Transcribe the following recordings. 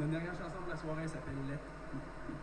Notre dernière chanson de la soirée s'appelle Let Me Be.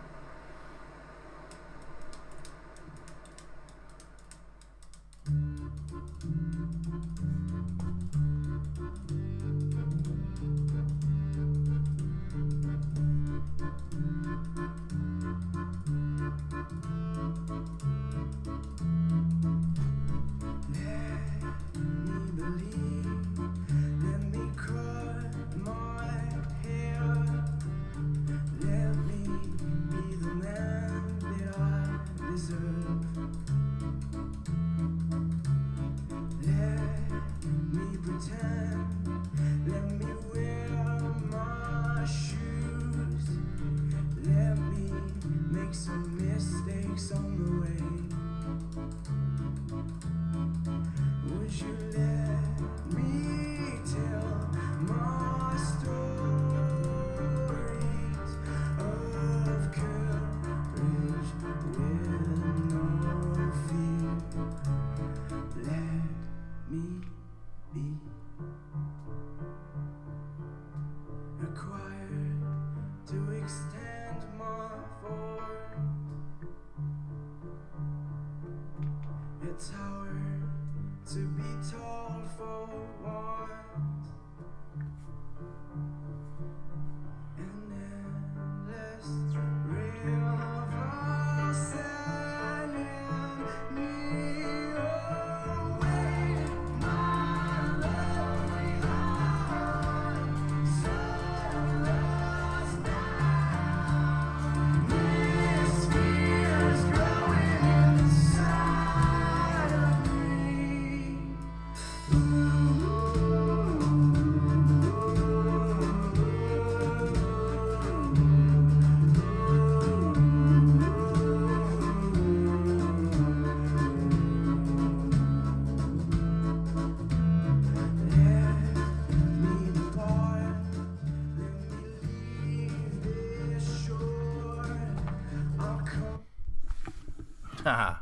Yeah,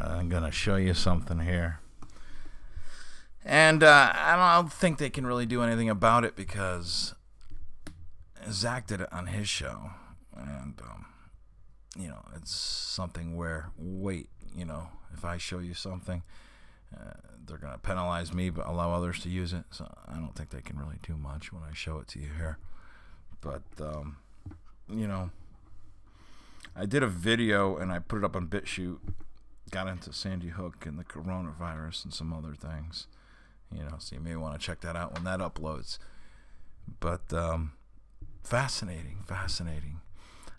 I'm gonna show you something here, and I don't think they can really do anything about it because Zach did it on his show, and it's something where if I show you something, they're gonna penalize me but allow others to use it. So I don't think they can really do much when I show it to you here. But I did a video and I put it up on BitChute, got into Sandy Hook and the coronavirus and some other things, so you may want to check that out when that uploads. But fascinating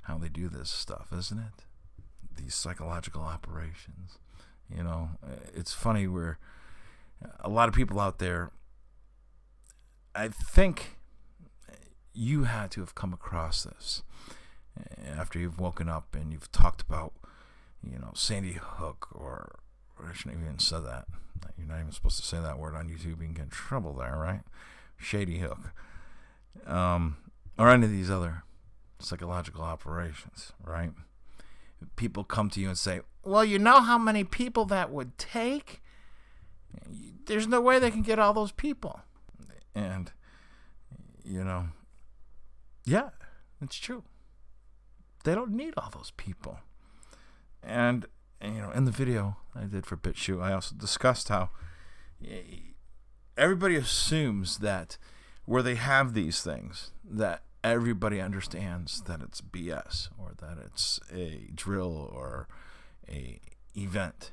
how they do this stuff, isn't it? These psychological operations. It's funny where a lot of people out there, I think you had to have come across this after you've woken up and you've talked about, Sandy Hook, or I shouldn't have even said that. You're not even supposed to say that word on YouTube. You can get in trouble there, right? Shady Hook. Or any of these other psychological operations, right? People come to you and say, well, you know how many people that would take? There's no way they can get all those people. And, yeah, it's true. They don't need all those people. And in the video I did for BitChute, I also discussed how everybody assumes that where they have these things, that everybody understands that it's BS, or that it's a drill or an event.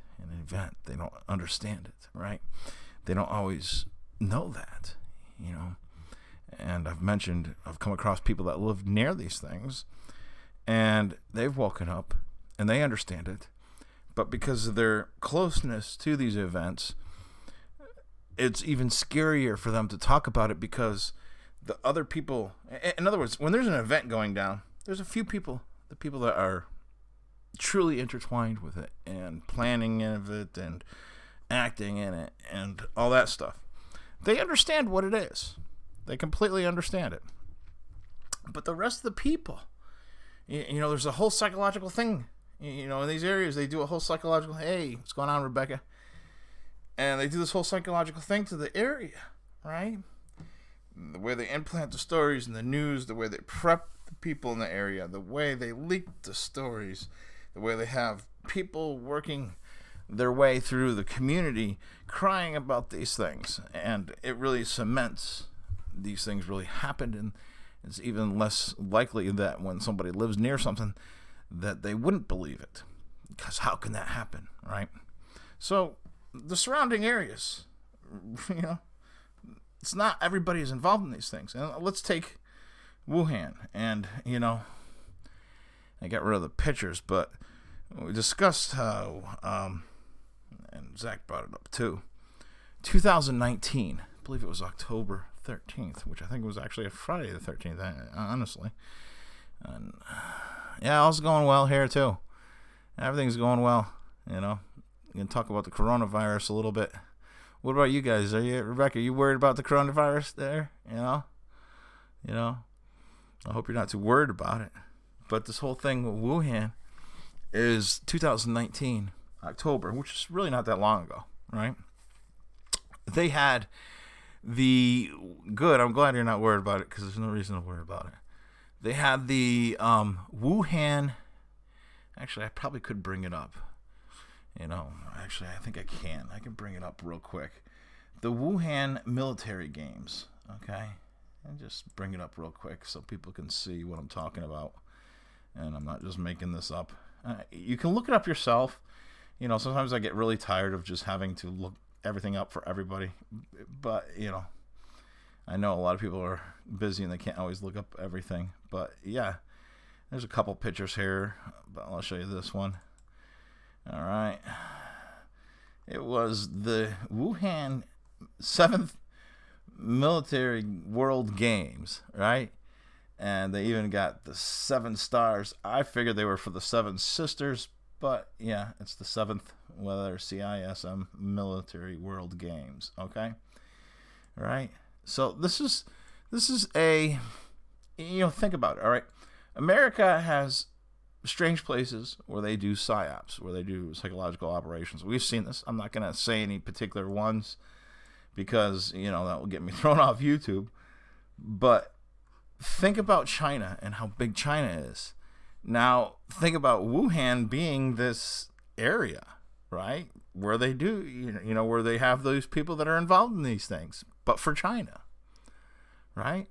They don't understand it, right? They don't always know that, And I've come across people that live near these things, and they've woken up and they understand it, but because of their closeness to these events, it's even scarier for them to talk about it, because the other people, in other words, when there's an event going down, there's a few people, the people that are truly intertwined with it and planning of it and acting in it and all that stuff. They understand what it is. They completely understand it. But the rest of the people, there's a whole psychological thing. In these areas, they do a whole psychological, hey, what's going on, Rebecca? And they do this whole psychological thing to the area, right? the way they implant the stories in the news, the way they prep the people in the area, the way they leak the stories, the way they have people working their way through the community crying about these things. And it really cements these things really happened, and it's even less likely that when somebody lives near something that they wouldn't believe it, because how can that happen, right? So the surrounding areas, it's not everybody is involved in these things. And let's take Wuhan, and I got rid of the pictures, but we discussed how and Zach brought it up too, 2019, I believe it was October 13th, which I think was actually a Friday the 13th, honestly. And all's going well here too. Everything's going well, You can talk about the coronavirus a little bit. What about you guys? Rebecca, are you worried about the coronavirus there? I hope you're not too worried about it. But this whole thing with Wuhan is 2019, October, which is really not that long ago, right? They had I'm glad you're not worried about it, because there's no reason to worry about it. They had the Wuhan, actually I probably could bring it up. Actually I think I can bring it up real quick. The Wuhan military games, okay? And just bring it up real quick so people can see what I'm talking about. And I'm not just making this up. You can look it up yourself. Sometimes I get really tired of just having to look everything up for everybody. But, I know a lot of people are busy and they can't always look up everything. But, yeah, there's a couple pictures here. But I'll show you this one. All right. It was the Wuhan 7th Military World Games, right? And they even got the 7 stars. I figured they were for the 7 sisters, but yeah, it's the 7th, whether CISM Military World Games, okay? All right. So this is a, think about it, all right? America has strange places where they do psyops, where they do psychological operations. We've seen this. I'm not going to say any particular ones because, that will get me thrown off YouTube. But think about China and how big China is. Now, think about Wuhan being this area, right? Where they do, where they have those people that are involved in these things. But for China, right?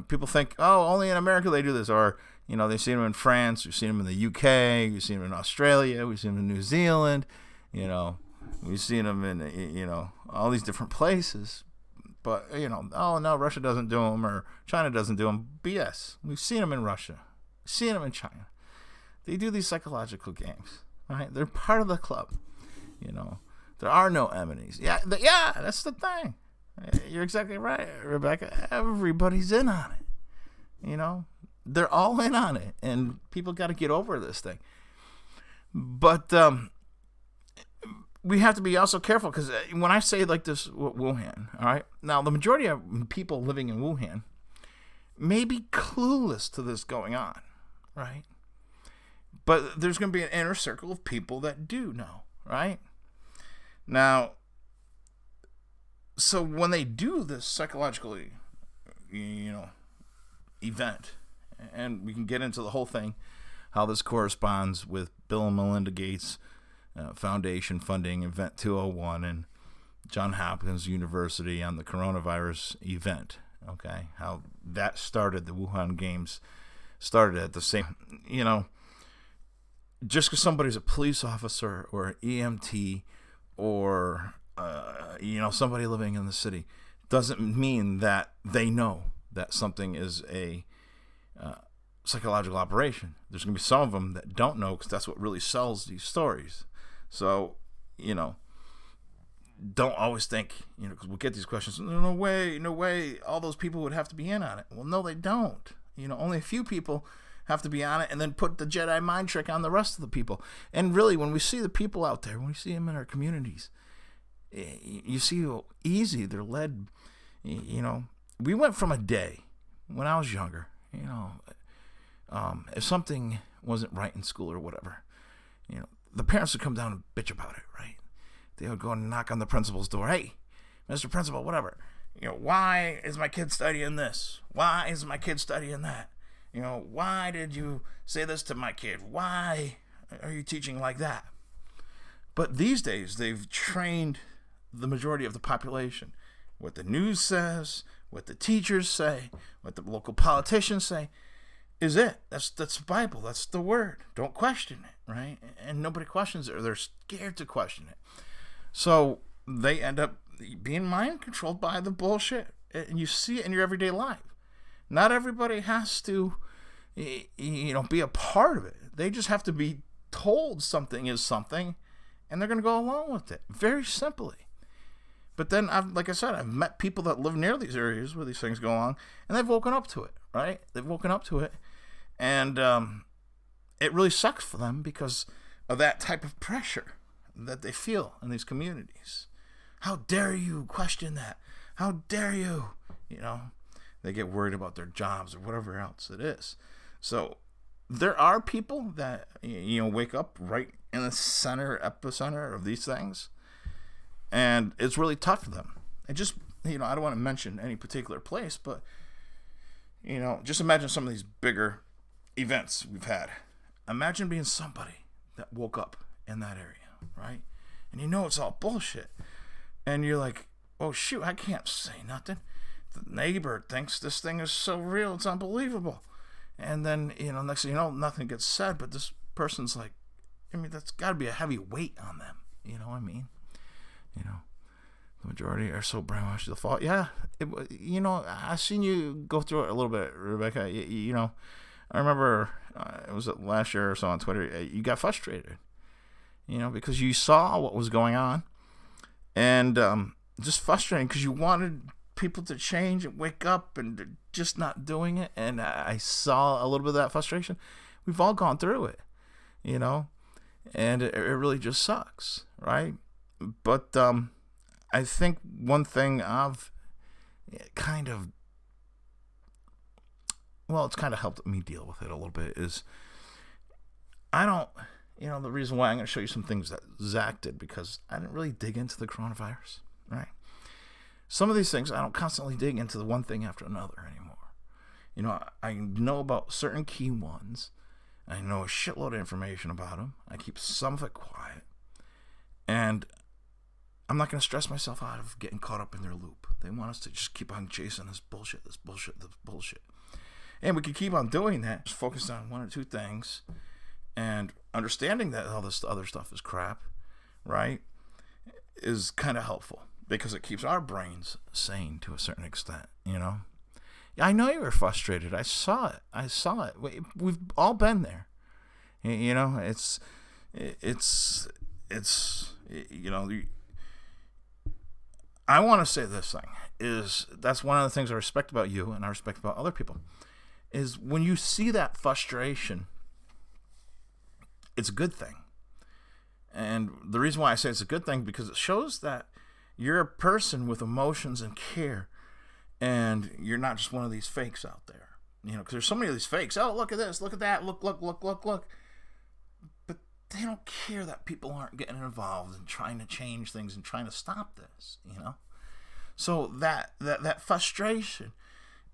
People think, only in America they do this. Or, they've seen them in France, we've seen them in the UK, we've seen them in Australia, we've seen them in New Zealand, we've seen them in, all these different places. But, no, Russia doesn't do them, or China doesn't do them. BS. We've seen them in Russia. We've seen them in China. They do these psychological games, right? They're part of the club. There are no enemies. Yeah, that's the thing. You're exactly right, Rebecca. Everybody's in on it. They're all in on it, and people got to get over this thing. But we have to be also careful, because when I say like this, Wuhan, all right? Now, the majority of people living in Wuhan may be clueless to this going on, right? But there's going to be an inner circle of people that do know, right? Now, so when they do this psychological, event, and we can get into the whole thing, how this corresponds with Bill and Melinda Gates Foundation funding Event 201 and Johns Hopkins University on the coronavirus event, okay? How that started, the Wuhan Games started at the same, just because somebody's a police officer or an EMT or, somebody living in the city doesn't mean that they know that something is a psychological operation. There's going to be some of them that don't know, because that's what really sells these stories. So, don't always think, because we'll get these questions, no way, all those people would have to be in on it. Well, no, they don't. Only a few people have to be on it, and then put the Jedi mind trick on the rest of the people. And really, when we see the people out there, when we see them in our communities, you see how easy they're led. We went from a day when I was younger, if something wasn't right in school or whatever, the parents would come down and bitch about it, right? They would go and knock on the principal's door. Hey, Mr. Principal, whatever. Why is my kid studying this? Why is my kid studying that? Why did you say this to my kid? Why are you teaching like that? But these days, they've trained the majority of the population. What the news says, what the teachers say, what the local politicians say is it. That's the Bible. That's the word. Don't question it, right? And nobody questions it, or they're scared to question it. So they end up being mind controlled by the bullshit. And you see it in your everyday life. Not everybody has to, be a part of it. They just have to be told something is something, and they're going to go along with it. Very simply. But then, like I said, I've met people that live near these areas where these things go on, and they've woken up to it, right? They've woken up to it, and it really sucks for them because of that type of pressure that they feel in these communities. How dare you question that? How dare you? They get worried about their jobs or whatever else it is. So there are people that, wake up right in the epicenter of these things. And it's really tough for them. And just, I don't want to mention any particular place, but, just imagine some of these bigger events we've had. Imagine being somebody that woke up in that area, right? And it's all bullshit. And you're like, oh, shoot, I can't say nothing. The neighbor thinks this thing is so real, it's unbelievable. And then, next thing you know, nothing gets said, but this person's like, that's got to be a heavy weight on them. You know what I mean? The majority are so brainwashed to the fault. Yeah, I've seen you go through it a little bit, Rebecca. I remember it was last year or so on Twitter. You got frustrated, because you saw what was going on, and just frustrating because you wanted people to change and wake up, and they're just not doing it. And I saw a little bit of that frustration. We've all gone through it, and it really just sucks, right? But I think one thing I've it's kind of helped me deal with it a little bit is I don't, the reason why I'm going to show you some things that Zach did, because I didn't really dig into the coronavirus, right? Some of these things I don't constantly dig into the one thing after another anymore. I know about certain key ones. I know a shitload of information about them. I keep some of it quiet. And I'm not going to stress myself out of getting caught up in their loop. They want us to just keep on chasing this bullshit. And we can keep on doing that. Just focus on one or two things. And understanding that all this other stuff is crap, right, is kind of helpful. Because it keeps our brains sane to a certain extent, I know you were frustrated. I saw it. We've all been there. It's I want to say this thing is that's one of the things I respect about you and I respect about other people is when you see that frustration, it's a good thing. And the reason why I say it's a good thing because it shows that you're a person with emotions and care, and you're not just one of these fakes out there. Because there's so many of these fakes. Oh, look at this, look at that, look. But they don't care that people aren't getting involved and trying to change things and trying to stop this, So that frustration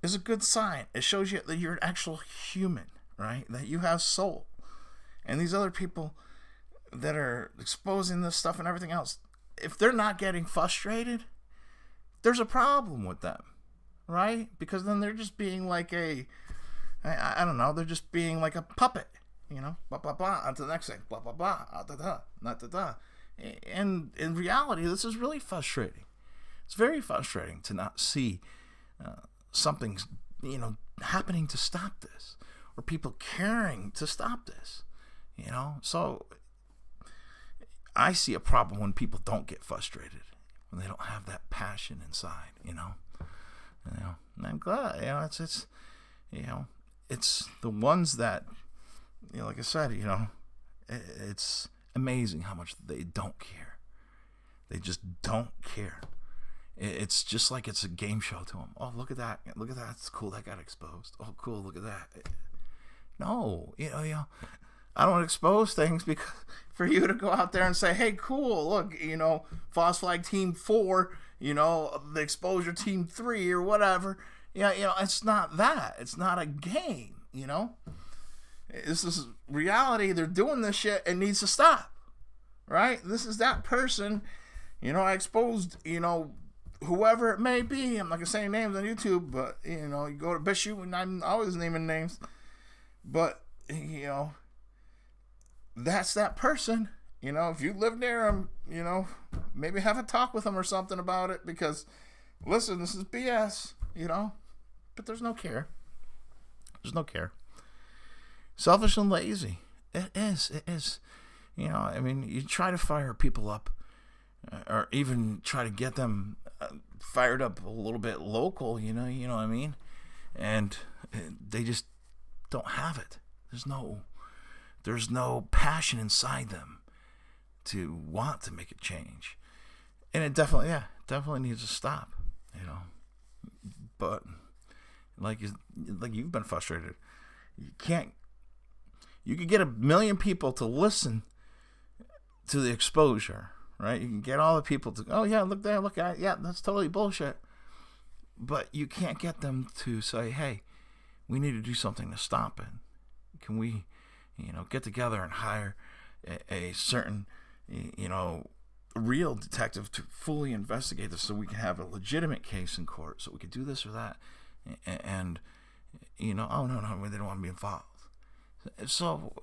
is a good sign. It shows you that you're an actual human, right? That you have soul. And these other people that are exposing this stuff and everything else, if they're not getting frustrated, there's a problem with them, right? Because then they're just being like I don't know, they're just being like a puppet, blah, blah, blah, on to the next thing, blah, blah, blah, da, da, da, da, da. And in reality, this is really frustrating. It's very frustrating to not see something's, happening to stop this, or people caring to stop this, So I see a problem when people don't get frustrated, when they don't have that passion inside, And I'm glad, it's the ones that, like I said, it's amazing how much they don't care. They just don't care. It's just like it's a game show to them. Oh, look at that. It's cool. That got exposed. Oh, cool. Look at that. No, I don't expose things because for you to go out there and say, hey, cool, look, false flag team 4 the Exposure Team 3 or whatever. It's not that. It's not a game, This is reality. They're doing this shit. It needs to stop, right? This is that person. I exposed, whoever it may be. I'm not going to say names on YouTube, but, you go to Bishop, and I'm always naming names. But, that's that person. If you live near them, maybe have a talk with them or something about it, because, listen, this is BS, but there's no care. There's no care. Selfish and lazy. It is. You try to fire people up, or even try to get them fired up a little bit local, you know what I mean? And they just don't have it. There's no passion inside them to want to make a change. And it definitely needs to stop, But like you've been frustrated. You could get 1 million people to listen to the exposure, right? You can get all the people to, oh yeah, look there, look at it. Yeah, that's totally bullshit. But you can't get them to say, hey, we need to do something to stop it. Can we, get together and hire a certain, real detective to fully investigate this, so we can have a legitimate case in court, so we can do this or that. And oh no, they don't want to be involved. So,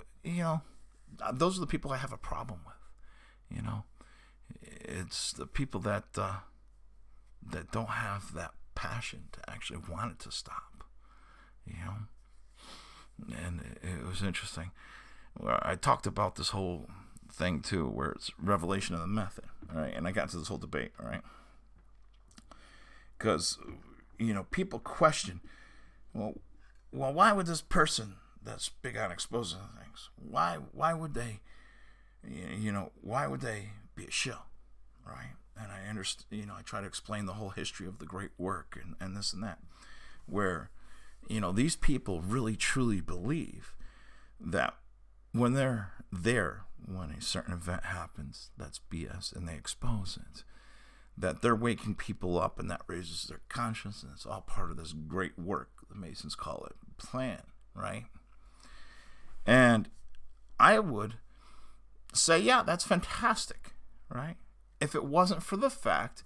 those are the people I have a problem with. It's the people that don't have that passion to actually want it to stop. And it was interesting. I talked about this whole thing too, where it's revelation of the method, all right? And I got into this whole debate, all right? Because people question, well, why would this person that's big on exposing things, why would they, why would they be a shill, right? And I understand, I try to explain the whole history of the great work and this and that, where, these people really truly believe that when they're there, when a certain event happens that's BS and they expose it, that they're waking people up, and that raises their conscience, and it's all part of this great work, the Masons call it, plan, right? And I would say, yeah, that's fantastic, right? If it wasn't for the fact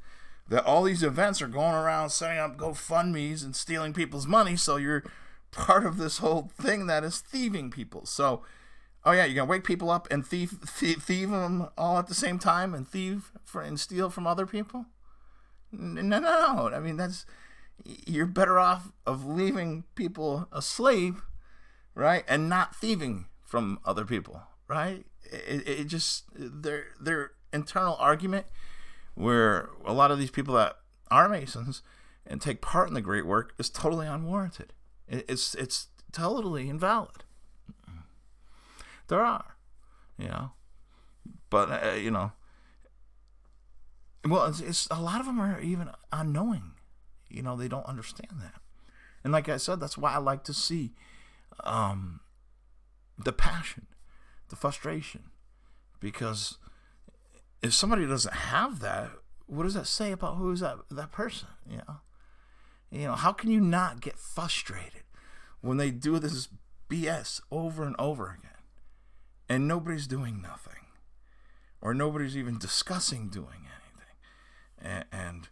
that all these events are going around setting up GoFundMes and stealing people's money, so you're part of this whole thing that is thieving people. So, oh yeah, you're going to wake people up and thieve them all at the same time, and and steal from other people? No. I mean, you're better off of leaving people asleep, right? And not thieving from other people, right? It just, their internal argument, where a lot of these people that are Masons and take part in the great work, is totally unwarranted. It's totally invalid. There are, but well, it's a lot of them are even unknowing. They don't understand that. And like I said, that's why I like to see the passion, the frustration, because if somebody doesn't have that, what does that say about who is that person? How can you not get frustrated when they do this BS over and over again, and nobody's doing nothing, or nobody's even discussing doing anything, and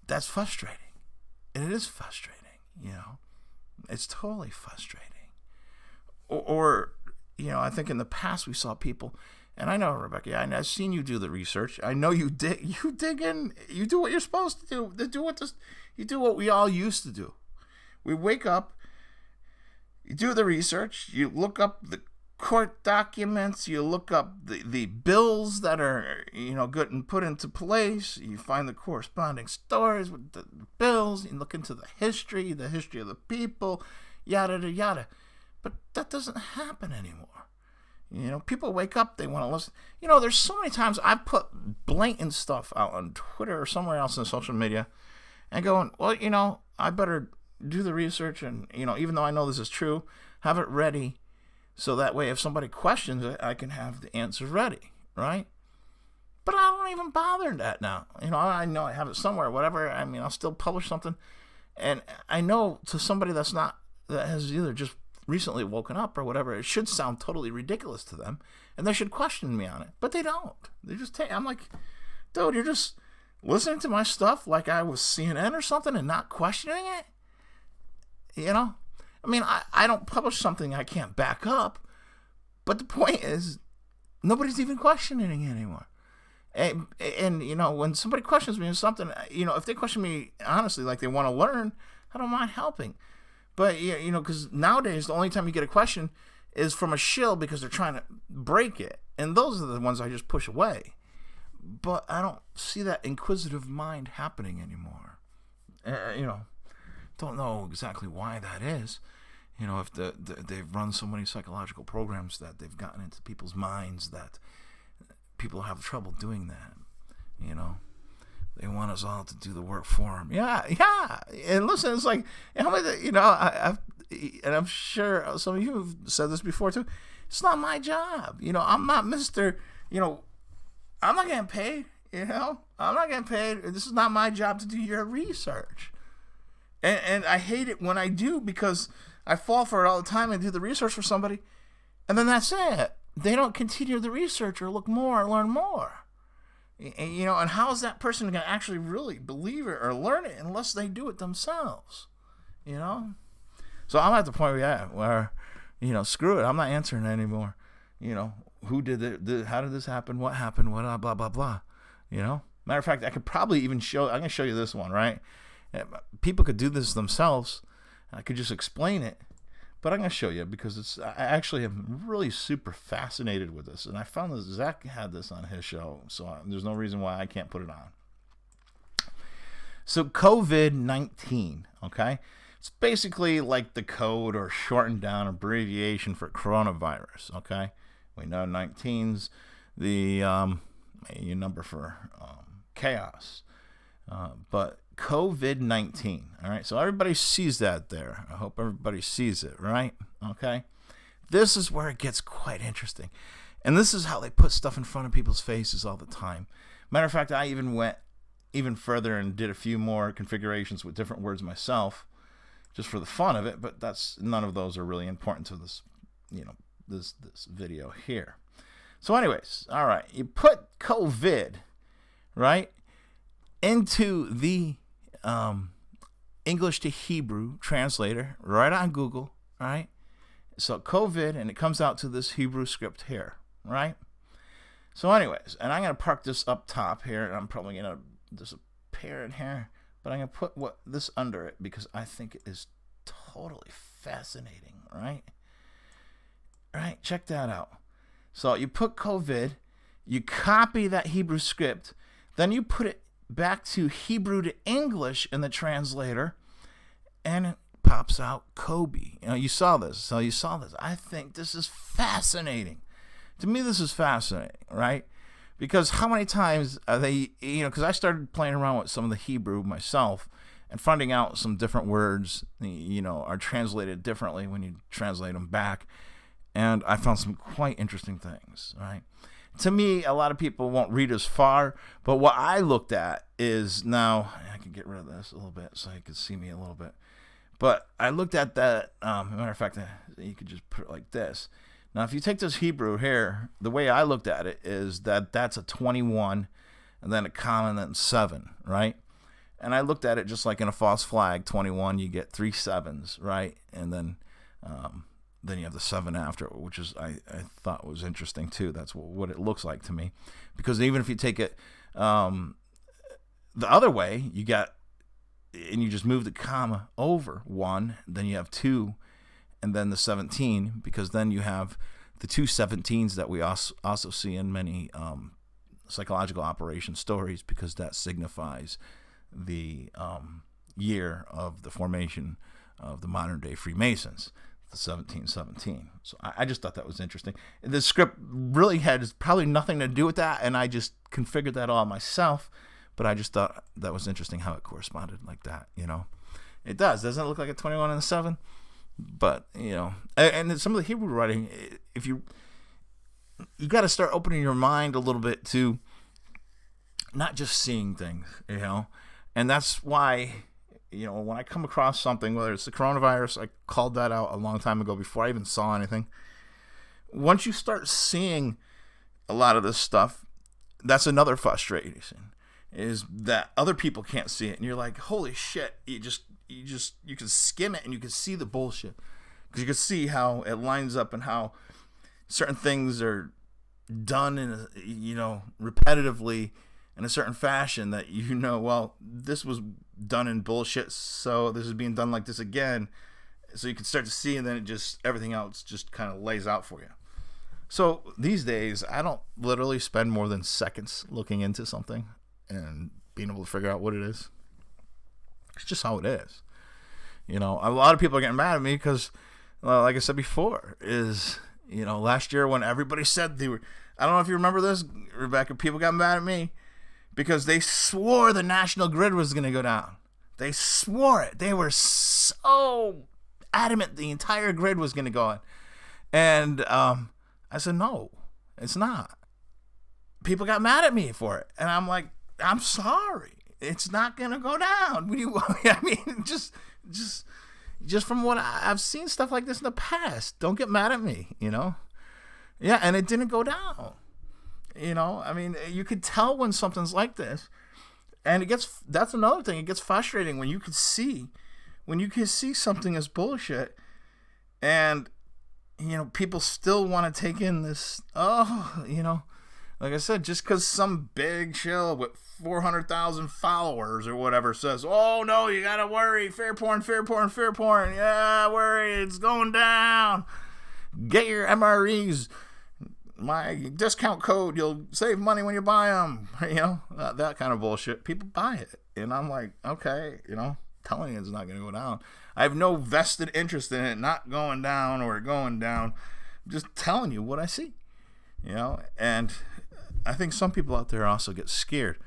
that's frustrating. And it is frustrating. It's totally frustrating. Or I think in the past we saw people, and I know, Rebecca, I've seen you do the research. I know you dig in, you do what you're supposed to do. You do what we all used to do. We wake up, you do the research, you look up the court documents, you look up the bills that are, getting put into place, you find the corresponding stories with the bills, you look into the history of the people, yada, yada, yada. But that doesn't happen anymore. People wake up, they want to listen. There's so many times I've put blatant stuff out on Twitter or somewhere else in social media and going, well, I better do the research and, even though I know this is true, have it ready so that way if somebody questions it, I can have the answers ready, right? But I don't even bother that now. I know I have it somewhere, whatever. I mean, I'll still publish something. And I know to somebody that has either just recently woken up or whatever, it should sound totally ridiculous to them. And they should question me on it. But they don't. They just I'm like, dude, you're just listening to my stuff like I was CNN or something and not questioning it? I mean, I don't publish something I can't back up. But the point is, nobody's even questioning it anymore. And when somebody questions me on something, if they question me honestly, like they want to learn, I don't mind helping. But, because nowadays the only time you get a question is from a shill because they're trying to break it. And those are the ones I just push away. But I don't see that inquisitive mind happening anymore. Don't know exactly why that is. If they've run so many psychological programs that they've gotten into people's minds that people have trouble doing that. They want us all to do the work for them. Yeah. And listen, it's like, I'm sure some of you have said this before too. It's not my job. I'm not Mr. I'm not getting paid. I'm not getting paid. This is not my job to do your research. And I hate it when I do, because I fall for it all the time and do the research for somebody, and then that's it. They don't continue the research or look more or learn more. And how is that person going to actually really believe it or learn it unless they do it themselves? So I'm at the point where screw it. I'm not answering anymore. Who did it? How did this happen? What happened? What? Blah, blah, blah. Matter of fact, I could probably even I'm going to show you this one, right? People could do this themselves. I could just explain it, but I'm going to show you because I actually am really super fascinated with this. And I found that Zach had this on his show, so there's no reason why I can't put it on. So COVID-19, okay? It's basically like the code or shortened down abbreviation for coronavirus, okay? We know 19's the number for chaos. But COVID-19, all right? So everybody sees that there. I hope everybody sees it, right? Okay? This is where it gets quite interesting. And this is how they put stuff in front of people's faces all the time. Matter of fact, I even went even further and did a few more configurations with different words myself, just for the fun of it, but none of those are really important to this, this video here. So anyways, all right, you put COVID, right, into the English to Hebrew translator right on Google, right? So COVID, and it comes out to this Hebrew script here, right? So anyways, and I'm going to park this up top here, and I'm probably going to disappear in here, but I'm going to put this under it because I think it is totally fascinating, right? All right, check that out. So you put COVID, you copy that Hebrew script, then you put it back to Hebrew to English in the translator, and it pops out Kobe. You saw this. I think this is fascinating. To me, this is fascinating, right? Because how many times are they, because I started playing around with some of the Hebrew myself and finding out some different words, are translated differently when you translate them back. And I found some quite interesting things, right? To me, a lot of people won't read as far, but what I looked at is, now I can get rid of this a little bit so you can see me a little bit. But I looked at that, matter of fact, you could just put it like this. Now, if you take this Hebrew here, the way I looked at it is that's a 21, and then a comma, and then 7, right? And I looked at it just like in a false flag, 21, you get 3 sevens, right? And then you have the 7 after, which is I thought was interesting too. That's what it looks like to me, because even if you take it the other way, you just move the comma over 1, then you have 2, and then the 17, because then you have the 2 17s that we also see in many psychological operation stories, because that signifies the year of the formation of the modern day Freemasons. The 1717. So I just thought that was interesting. The script really had probably nothing to do with that, and I just configured that all myself, but I just thought that was interesting how it corresponded like that, It doesn't it look like a 21 and a 7? But, and some of the Hebrew writing, if you got to start opening your mind a little bit to not just seeing things, and that's why, when I come across something, whether it's the coronavirus, I called that out a long time ago before I even saw anything. Once you start seeing a lot of this stuff, that's another frustration, is that other people can't see it, and you're like, holy shit, you can skim it and you can see the bullshit, because you can see how it lines up and how certain things are done in repetitively in a certain fashion that well, this was done in bullshit, so this is being done like this again. So you can start to see, and then it just, everything else just kind of lays out for you. So these days, I don't literally spend more than seconds looking into something and being able to figure out what it is. It's just how it is. A lot of people are getting mad at me because, like I said before, is, last year when everybody said they were, I don't know if you remember this, Rebecca, people got mad at me because they swore the national grid was going to go down. They swore it. They were so adamant the entire grid was going to go on. And I said, no, it's not. People got mad at me for it. And I'm like, I'm sorry. It's not going to go down. I mean, just from what I've seen stuff like this in the past. Don't get mad at me, Yeah, and it didn't go down. I mean, you could tell when something's like this. And that's another thing. It gets frustrating when you can see something as bullshit, and people still want to take in this, like I said, just because some big shill with 400,000 followers or whatever says, oh no, you gotta worry, fair porn, yeah, worry, it's going down, get your MREs, my discount code, you'll save money when you buy them, that kind of bullshit. People buy it, and I'm like, okay, telling you it's not going to go down. I have no vested interest in it not going down or going down. I'm just telling you what I see, and I think some people out there also get scared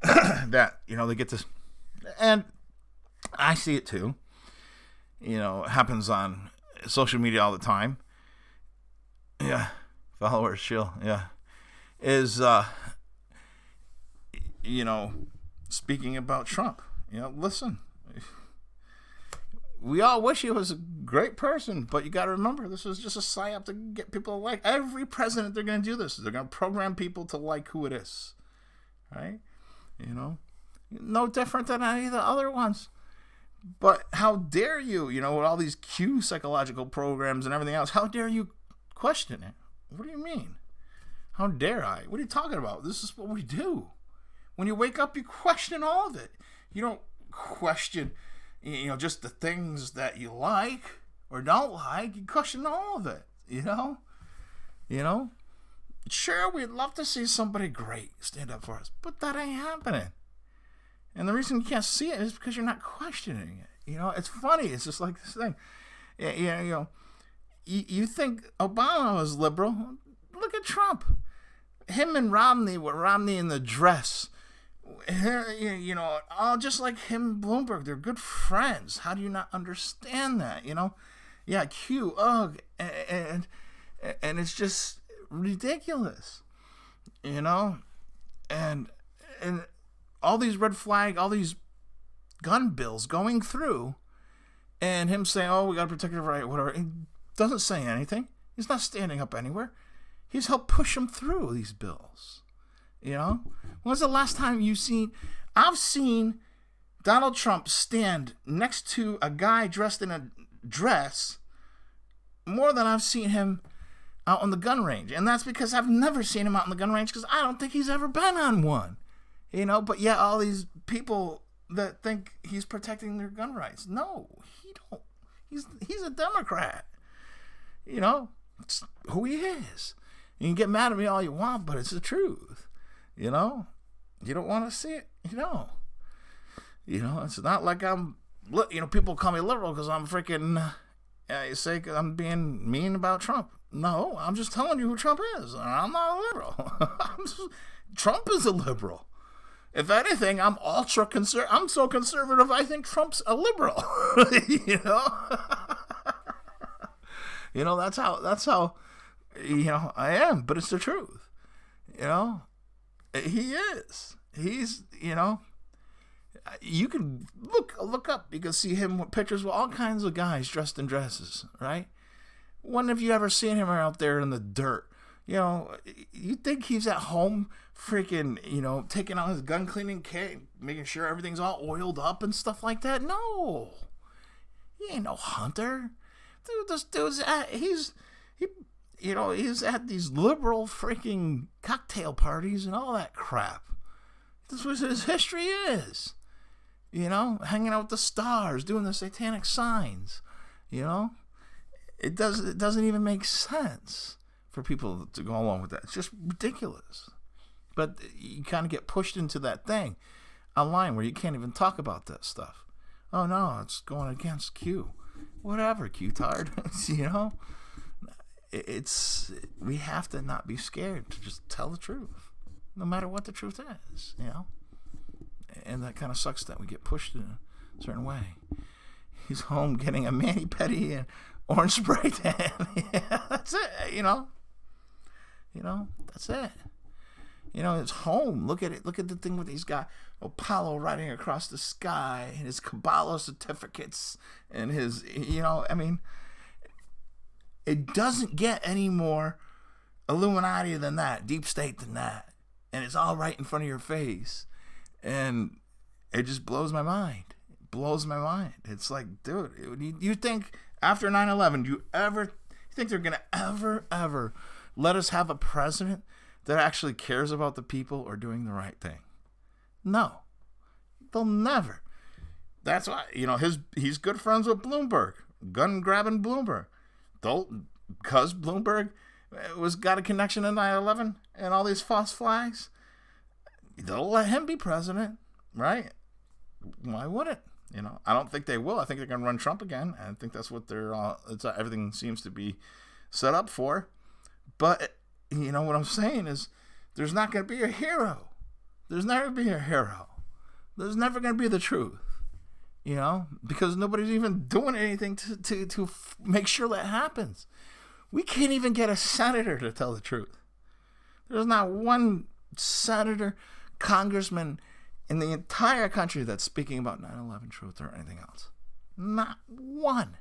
that, they get this, and I see it too. It happens on social media all the time. Yeah. Followers chill. Yeah. Is, speaking about Trump, listen, we all wish he was a great person, but you got to remember, this was just a psyop to get people to like. Every president, they're going to do this. They're going to program people to like who it is. Right? No different than any of the other ones. But how dare you, with all these Q psychological programs and everything else, how dare you question it? What do you mean? How dare I? What are you talking about? This is what we do. When you wake up, you question all of it. You don't question, just the things that you like or don't like. You question all of it, Sure, we'd love to see somebody great stand up for us, but that ain't happening. And the reason you can't see it is because you're not questioning it. It's funny. It's just like this thing. You think Obama was liberal? Look at Trump. Him and Romney, in the dress. All just like him and Bloomberg. They're good friends. How do you not understand that? Yeah, Q, ugh, and it's just ridiculous. And all these red flag, all these gun bills going through, and him saying, oh, we got to protect your right, whatever. He doesn't say anything. He's not standing up anywhere. He's helped push them through these bills. When's the last time I've seen Donald Trump stand next to a guy dressed in a dress more than I've seen him out on the gun range. And that's because I've never seen him out on the gun range, because I don't think he's ever been on one. But yeah, all these people that think he's protecting their gun rights. No, he don't. He's a Democrat. It's who he is. You can get mad at me all you want, but it's the truth. You don't want to see it. It's not like I'm, people call me liberal because I'm freaking, you say I'm being mean about Trump. No, I'm just telling you who Trump is. I'm not a liberal. Trump is a liberal. If anything, I'm ultra conservative. I'm so conservative, I think Trump's a liberal. That's how, I am, but it's the truth. He is. He's, you can look up. You can see him with pictures with all kinds of guys dressed in dresses, right? When have you ever seen him out there in the dirt? You think he's at home freaking, taking out his gun cleaning kit, making sure everything's all oiled up and stuff like that? No. He ain't no hunter. Dude, this dude's he's at these liberal freaking cocktail parties and all that crap. This is what his history is. Hanging out with the stars, doing the satanic signs. It doesn't even make sense for people to go along with that. It's just ridiculous. But you kind of get pushed into that thing online where you can't even talk about that stuff. Oh no, it's going against Q. Whatever, Q-tard. We have to not be scared to just tell the truth, no matter what the truth is, And that kind of sucks that we get pushed in a certain way. He's home getting a mani-pedi and orange spray tan. Yeah, that's it, that's it. It's home. Look at it. Look at the thing with he's got Apollo riding across the sky and his Kabbalah certificates and his, it doesn't get any more Illuminati than that, deep state than that. And it's all right in front of your face. And it just blows my mind. It blows my mind. It's like, dude, you think after 9/11, do you think they're going to ever let us have a president that actually cares about the people or doing the right thing? No. They'll never. That's why, he's good friends with Bloomberg, gun-grabbing Bloomberg. Because Bloomberg got a connection to 9/11 and all these false flags, they'll let him be president, right? Why wouldn't? I don't think they will. I think they're going to run Trump again. I think that's what everything seems to be set up for. But, what I'm saying is there's not going to be a hero. There's never going to be a hero. There's never going to be the truth, because nobody's even doing anything to make sure that happens. We can't even get a senator to tell the truth. There's not one senator, congressman in the entire country that's speaking about 9/11 truth or anything else. Not one.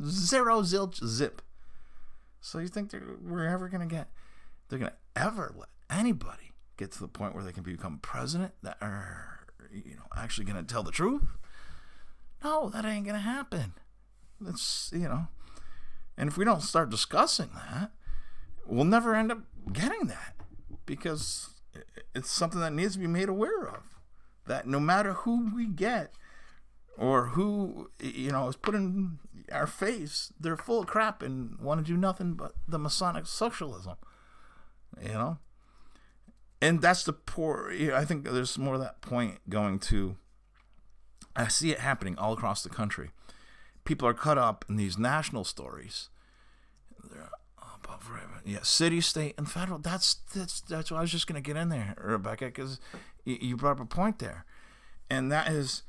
Zero, zilch, zip. So you think they're going to ever let anybody get to the point where they can become president that are, actually going to tell the truth? No, that ain't going to happen. That's, and if we don't start discussing that, we'll never end up getting that, because it's something that needs to be made aware of. That no matter who we get or who, is put in our face, they're full of crap and want to do nothing but the Masonic socialism, And that's the poor, I think there's more of that point going to, I see it happening all across the country. People are caught up in these national stories. Yeah, city, state, and federal. That's what I was just going to get in there, Rebecca, because you brought up a point there. And that is,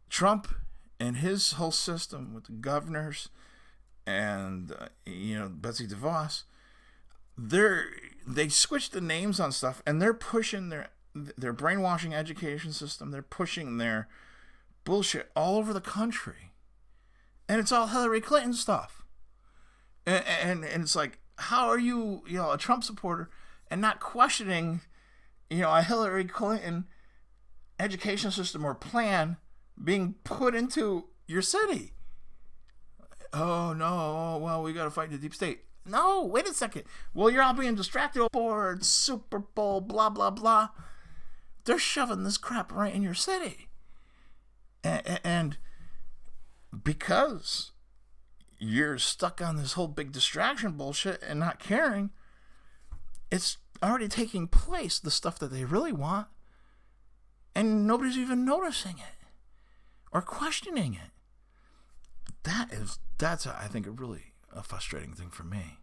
Trump and his whole system with the governors and, Betsy DeVos, they switched the names on stuff, and they're pushing their brainwashing education system. They're pushing their bullshit all over the country. And it's all Hillary Clinton stuff. And it's like, how are you, a Trump supporter and not questioning, a Hillary Clinton education system or plan being put into your city? Oh, no, well, we got to fight the deep state. No, wait a second. Well, you're all being distracted. Board, Super Bowl, blah, blah, blah. They're shoving this crap right in your city. And because you're stuck on this whole big distraction bullshit and not caring, it's already taking place, the stuff that they really want, and nobody's even noticing it or questioning it. That's I think a frustrating thing for me.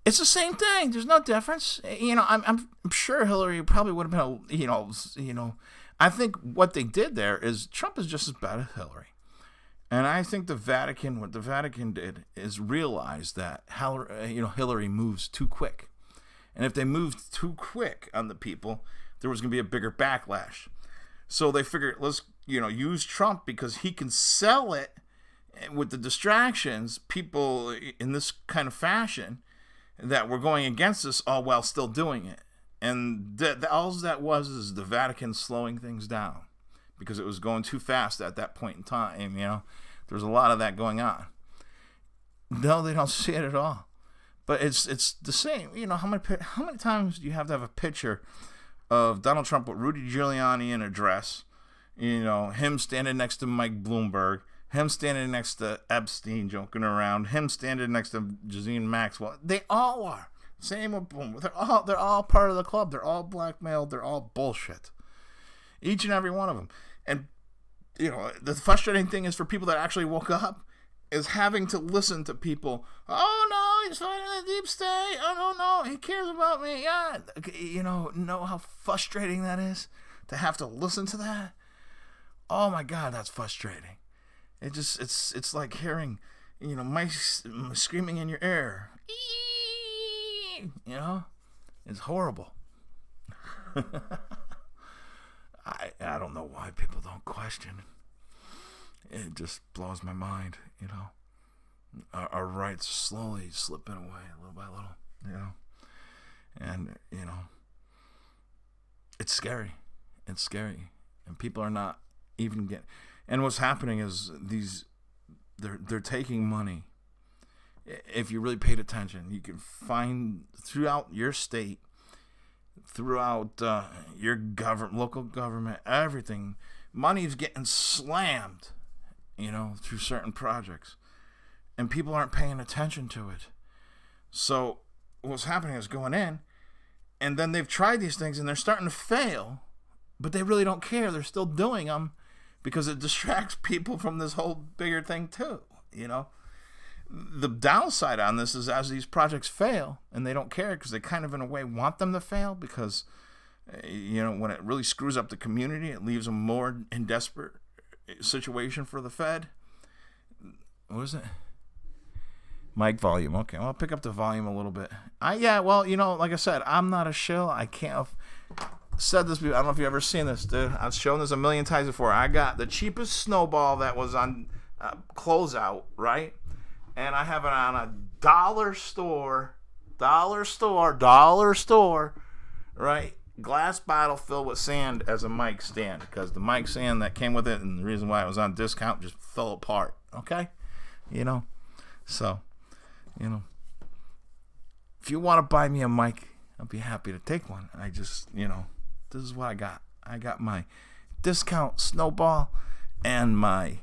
It's the same thing. There's no difference. I'm sure Hillary probably would have been I think what they did there is Trump is just as bad as Hillary. And I think what the Vatican did is realize that Hillary moves too quick. And if they moved too quick on the people, there was going to be a bigger backlash. So they figured, let's, use Trump because he can sell it with the distractions, people in this kind of fashion that were going against us all while still doing it. And all that was is the Vatican slowing things down because it was going too fast at that point in time. There's a lot of that going on. No, they don't see it at all. But it's the same. How many times do you have to have a picture of Donald Trump with Rudy Giuliani in a dress? Him standing next to Mike Bloomberg, him standing next to Epstein joking around, him standing next to Ghislaine Maxwell. They all are. Same with Bloomberg. They're all part of the club. They're all blackmailed. They're all bullshit. Each and every one of them. And the frustrating thing is for people that actually woke up is having to listen to people. Oh no, he's fighting the deep state. Oh no, he cares about me. Yeah, know how frustrating that is to have to listen to that. Oh my God, that's frustrating. It's like hearing, mice screaming in your ear. It's horrible. I don't know why people don't question. It just blows my mind, Our rights slowly slipping away little by little, And, it's scary. It's scary. And people are not even getting... And what's happening is they're taking money. If you really paid attention, you can find throughout your state, throughout your local government, everything, money's getting slammed, through certain projects. And people aren't paying attention to it. So what's happening is going in, and then they've tried these things, and they're starting to fail, but they really don't care. They're still doing them because it distracts people from this whole bigger thing too, The downside on this is as these projects fail, and they don't care because they kind of in a way want them to fail because, when it really screws up the community, it leaves them more in desperate situation for the Fed. What is it? Mic volume. Okay, well, I'll pick up the volume a little bit. Like I said, I'm not a shill. I can't have said this before. I don't know if you've ever seen this, dude. I've shown this a million times before. I got the cheapest snowball that was on closeout, right? And I have it on a dollar store, right? Glass bottle filled with sand as a mic stand because the mic stand that came with it and the reason why it was on discount just fell apart, okay? So, if you want to buy me a mic, I'll be happy to take one. I just, this is what I got. I got my discount snowball and my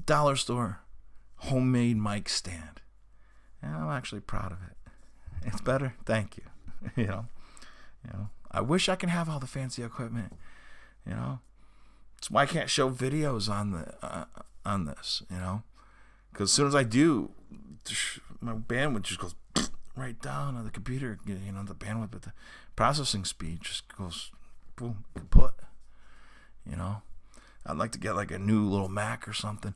dollar store homemade mic stand. And I'm actually proud of it. It's better. Thank you. I wish I can have all the fancy equipment. That's why I can't show videos on this. Because as soon as I do, my bandwidth just goes right down on the computer. The bandwidth, but the processing speed just goes boom, kaput. I'd like to get like a new little Mac or something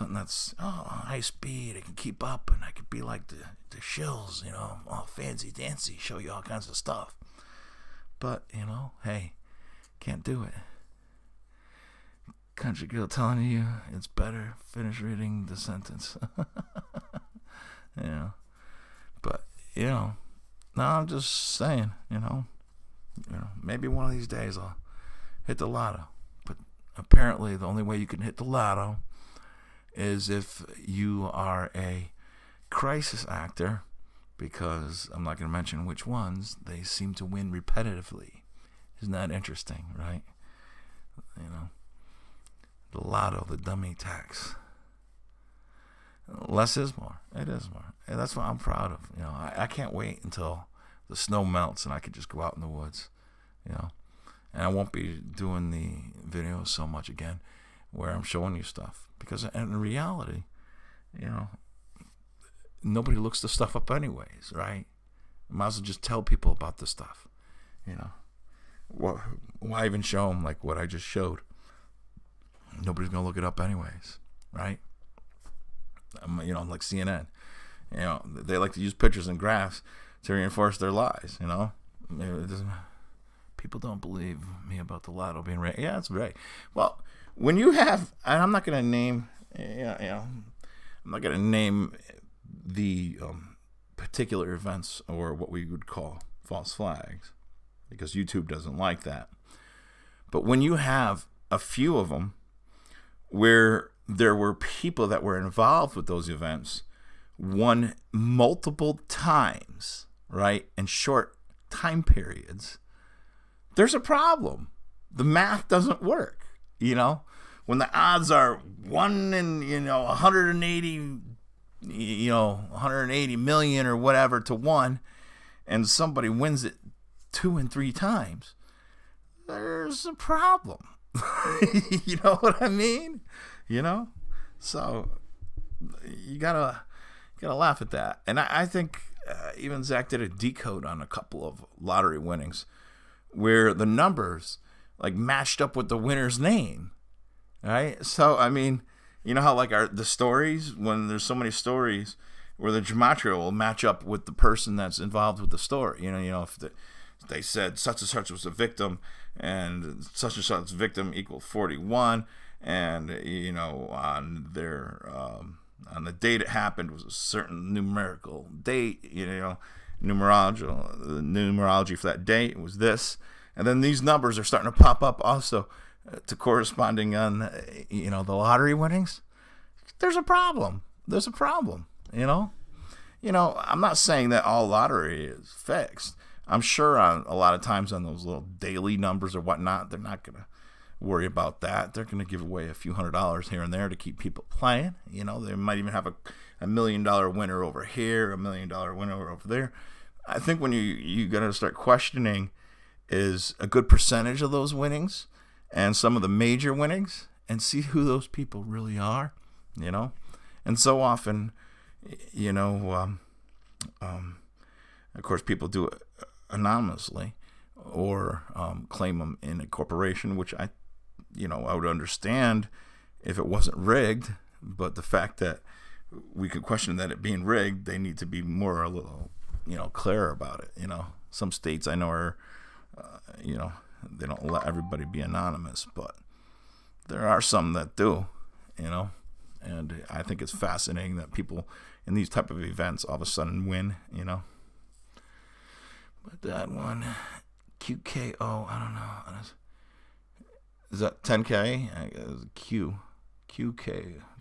that's high speed. It can keep up, and I could be like the shills, all fancy dancy, show you all kinds of stuff. But hey, can't do it. Country girl telling you it's better. Finish reading the sentence. But no, I'm just saying. Maybe one of these days I'll hit the lotto. But apparently, the only way you can hit the lotto is if you are a crisis actor, because I'm not going to mention which ones. They seem to win repetitively. Isn't that interesting, right? The lotto, the dummy tax. Less is more. It is more. And that's what I'm proud of. I can't wait until the snow melts and I could just go out in the woods. And I won't be doing the videos so much again where I'm showing you stuff. Because in reality, nobody looks the stuff up anyways, right? Might as well just tell people about the stuff. Why even show them like what I just showed? Nobody's going to look it up anyways, right? Like CNN. They like to use pictures and graphs to reinforce their lies, It doesn't. People don't believe me about the lotto being right. Yeah, that's right. Well, when you have, and I'm not going to name, I'm not going to name the particular events or what we would call false flags, because YouTube doesn't like that. But when you have a few of them where there were people that were involved with those events, won multiple times, right, in short time periods, there's a problem. The math doesn't work, When the odds are 1 in, 180, 180 million or whatever to 1, and somebody wins it 2 and 3 times, there's a problem. You know what I mean? So you gotta laugh at that. And I think even Zach did a decode on a couple of lottery winnings where the numbers like matched up with the winner's name, right? So I mean, you know how like the stories, when there's so many stories where the gematria will match up with the person that's involved with the story. If they said such and such was a victim and such victim equal 41, and on their on the date it happened was a certain numerical date, numerology for that date was this, and then these numbers are starting to pop up also to corresponding on the lottery winnings. There's a problem. I'm not saying that all lottery is fixed. I'm sure a lot of times on those little daily numbers or whatnot, they're not going to worry about that. They're going to give away a few $100s here and there to keep people playing. They might even have a $1 million winner over here, $1 million winner over there. I think when you got to start questioning is a good percentage of those winnings and some of the major winnings, and see who those people really are, And so often, of course, people do it anonymously or claim them in a corporation, which I would understand if it wasn't rigged. But the fact that we could question that it being rigged, they need to be a little, clearer about it. Some states I know are, they don't let everybody be anonymous, but there are some that do, and I think it's fascinating that people in these type of events all of a sudden win, But that one, QKO, I don't know. Is that 10K?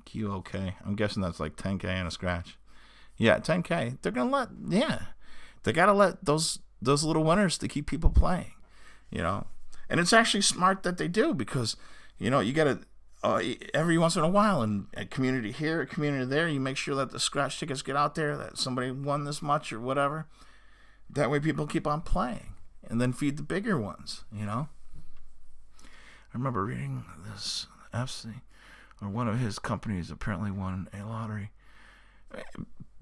QOK. I'm guessing that's like 10K and a scratch. Yeah, 10K. They're gonna they gotta let those little winners to keep people playing, And it's actually smart that they do, because, you gotta every once in a while, in a community here, a community there, you make sure that the scratch tickets get out there, that somebody won this much or whatever. That way people keep on playing and then feed the bigger ones, I remember reading this FC, or one of his companies apparently won a lottery.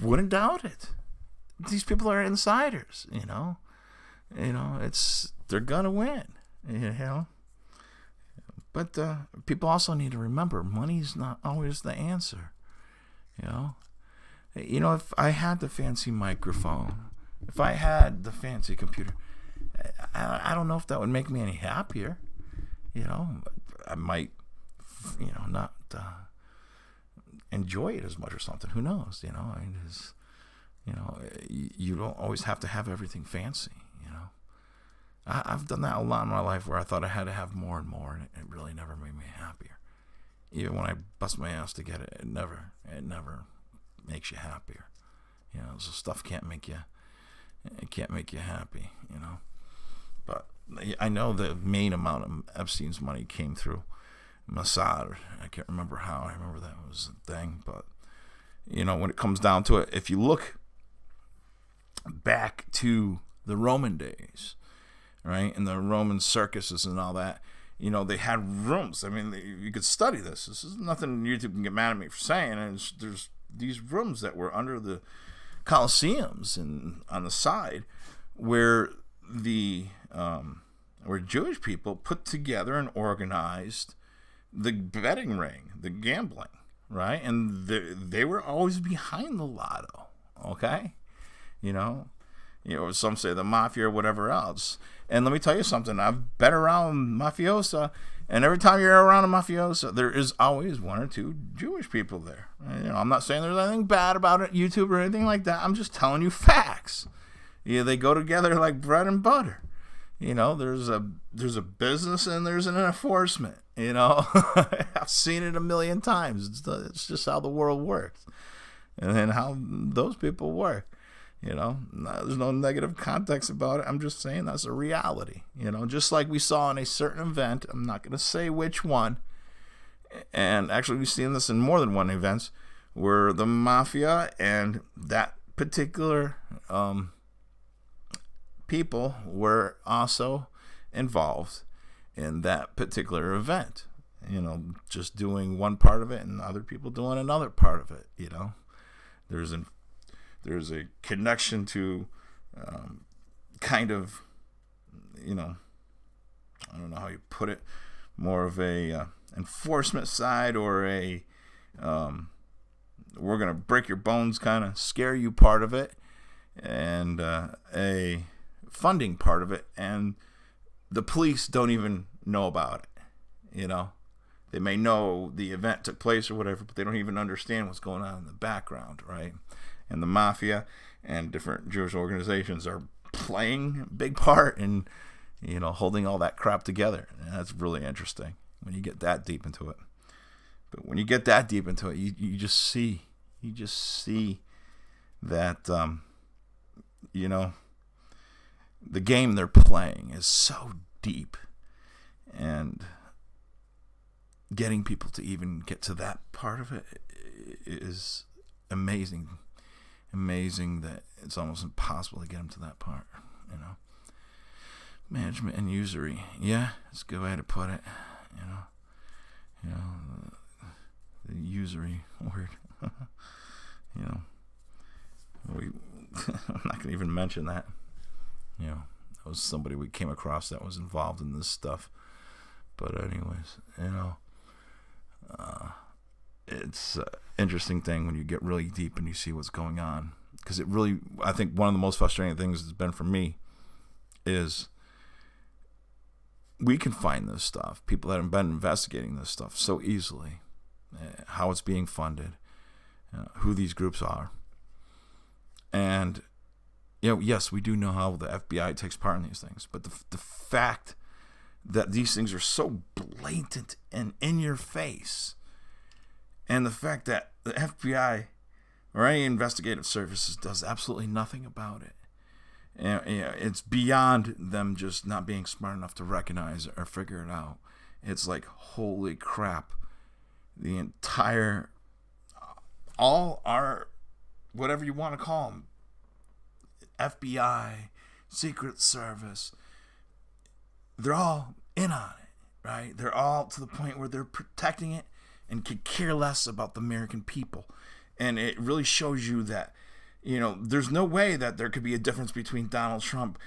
Wouldn't doubt it. These people are insiders, they're going to win, But people also need to remember, money's not always the answer, If I had the fancy microphone, if I had the fancy computer, I don't know if that would make me any happier. I might, not enjoy it as much or something. Who knows? You don't always have to have everything fancy. I've done that a lot in my life where I thought I had to have more and more, and it really never made me happier. Even when I bust my ass to get it, it never makes you happier. So stuff can't make you. It can't make you happy, But I know the main amount of Epstein's money came through Mossad. I can't remember how. I remember that was a thing. But, when it comes down to it, if you look back to the Roman days, right, and the Roman circuses and all that, they had rooms. I mean, you could study this. This is nothing YouTube can get mad at me for saying. And there's these rooms that were under the Colosseums and on the side where where Jewish people put together and organized the betting ring, the gambling, right? And they were always behind the lotto, okay? some say the mafia or whatever else. And let me tell you something. I've been around mafiosa, and every time you're around a mafiosa, there is always one or two Jewish people there. I'm not saying there's anything bad about it, YouTube or anything like that. I'm just telling you facts. They go together like bread and butter. There's a business and there's an enforcement. I've seen it a million times. It's just how the world works, and then how those people work. There's no negative context about it. I'm just saying that's a reality. Just like we saw in a certain event. I'm not going to say which one. And actually, we've seen this in more than one events where the mafia and that particular people were also involved in that particular event. Just doing one part of it and other people doing another part of it. There's a connection to kind of, I don't know how you put it, more of a enforcement side or a we're going to break your bones kind of scare you part of it, and a funding part of it, and the police don't even know about it. They may know the event took place or whatever, but they don't even understand what's going on in the background, right? And the mafia and different Jewish organizations are playing a big part in, holding all that crap together. And that's really interesting when you get that deep into it. But when you get that deep into it, you just see that, the game they're playing is so deep, and getting people to even get to that part of it is amazing that it's almost impossible to get them to that part. Management and usury, it's a good way to put it. The usury word. I'm not gonna even mention that. That was somebody we came across that was involved in this stuff. But anyways, it's an interesting thing when you get really deep and you see what's going on. Because I think one of the most frustrating things has been for me is we can find this stuff. People that have been investigating this stuff so easily. How it's being funded. Who these groups are. And, yes, we do know how the FBI takes part in these things. But the fact that these things are so blatant and in your face, and the fact that the FBI or any investigative services does absolutely nothing about it, it's beyond them just not being smart enough to recognize it or figure it out. It's like, holy crap, the entire, all our, whatever you want to call them, FBI, Secret Service, they're all in on it, right? They're all to the point where they're protecting it and could care less about the American people. And it really shows you that, there's no way that there could be a difference between Donald Trump,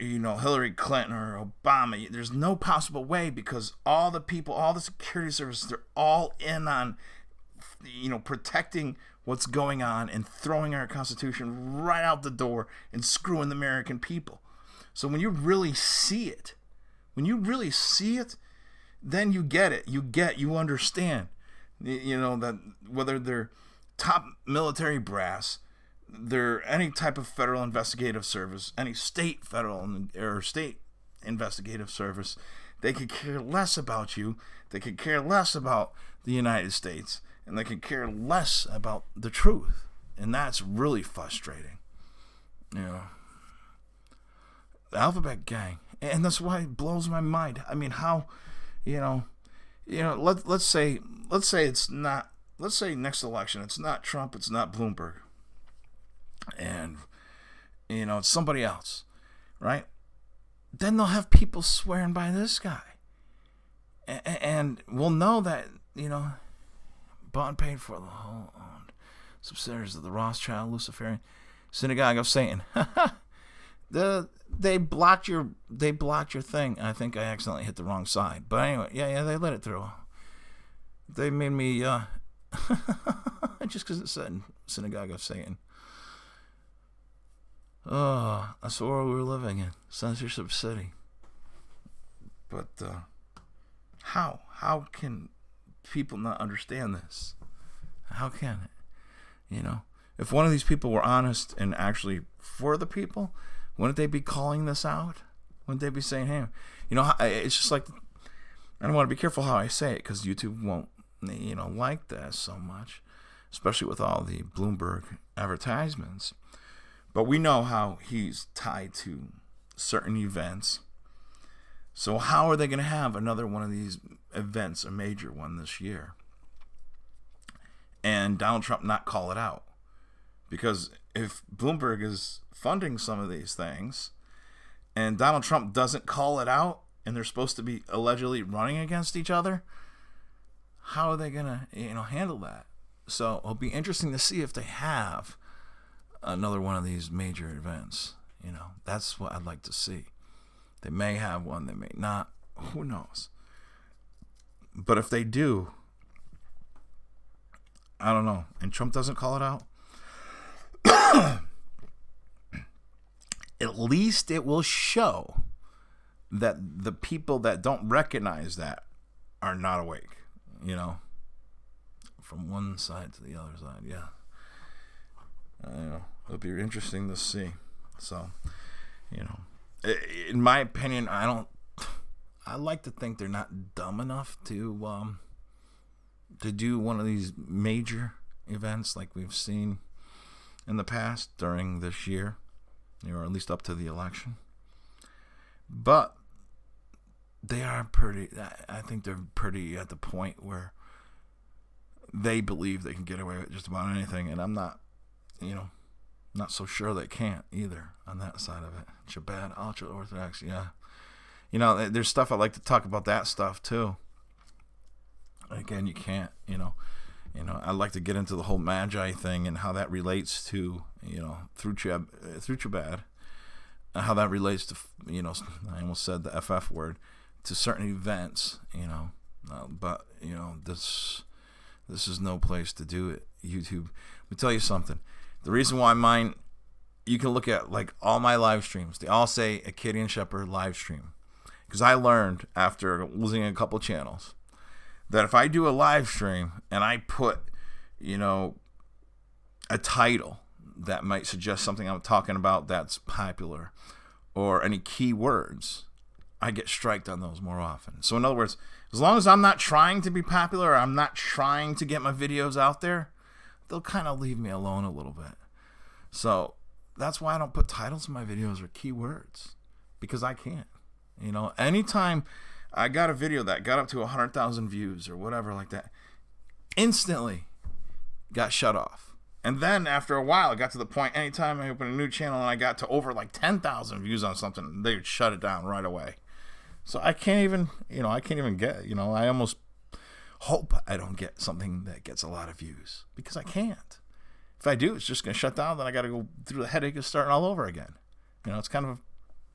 Hillary Clinton or Obama. There's no possible way, because all the people, all the security services, they're all in on, protecting what's going on and throwing our Constitution right out the door and screwing the American people. So when you really see it, then you get it. You understand, that whether they're top military brass, they're any type of federal investigative service, any state federal or state investigative service, they could care less about you. They could care less about the United States, and they could care less about the truth. And that's really frustrating. The Alphabet Gang. And that's why it blows my mind. I mean, how, let's say it's not, let's say next election, it's not Trump, it's not Bloomberg. And, it's somebody else, right? Then they'll have people swearing by this guy. And we'll know that, bought and paid for the whole subsidiaries of the Rothschild Luciferian Synagogue of Satan. They blocked your thing. I think I accidentally hit the wrong side. But anyway, yeah, they let it through. They made me just because it said Synagogue of Satan. Oh, that's the world we're living in. Censorship city. But how can people not understand this? How can it? You know, if one of these people were honest and actually for the people, wouldn't they be calling this out? Wouldn't they be saying, hey, you know, it's just like, I don't want to be careful how I say it because YouTube won't, you know, like that so much, especially with all the Bloomberg advertisements. But we know how he's tied to certain events. So how are they going to have another one of these events, a major one this year, and Donald Trump not call it out? Because if Bloomberg is funding some of these things and Donald Trump doesn't call it out and they're supposed to be allegedly running against each other, how are they going to, you know, handle that? So it'll be interesting to see if they have another one of these major events. You know, that's what I'd like to see. They may have one, they may not. Who knows? But if they do, I don't know, and Trump doesn't call it out, at least it will show that the people that don't recognize that are not awake, you know, from one side to the other side. Yeah. You know, it'll be interesting to see. So, you know, in my opinion, I like to think they're not dumb enough to do one of these major events like we've seen in the past during this year, or at least up to the election. But they are pretty, I think they're pretty at the point where they believe they can get away with just about anything, and I'm not, you know, not so sure they can't either on that side of it. Chabad, ultra-Orthodox, yeah. You know, there's stuff I like to talk about that stuff too. Again, you can't, you know, I like to get into the whole Magi thing and how that relates to, you know, through Chabad, how that relates to, you know, I almost said the FF word, to certain events, you know, but, you know, this is no place to do it. YouTube. Let me tell you something. The reason why mine, you can look at like all my live streams. They all say Acadian Shepherd live stream. Because I learned after losing a couple channels that if I do a live stream and I put, you know, a title that might suggest something I'm talking about that's popular or any keywords, I get striked on those more often. So in other words, as long as I'm not trying to be popular or I'm not trying to get my videos out there, they'll kind of leave me alone a little bit. So that's why I don't put titles in my videos or keywords, because I can't. You know, anytime I got a video that got up to 100,000 views or whatever like that, instantly got shut off. And then after a while, it got to the point, anytime I opened a new channel and I got to over like 10,000 views on something, they would shut it down right away. So I can't even, you know, I almost hope I don't get something that gets a lot of views, because I can't. If I do, it's just going to shut down. Then I got to go through the headache of starting all over again. You know, it's kind of a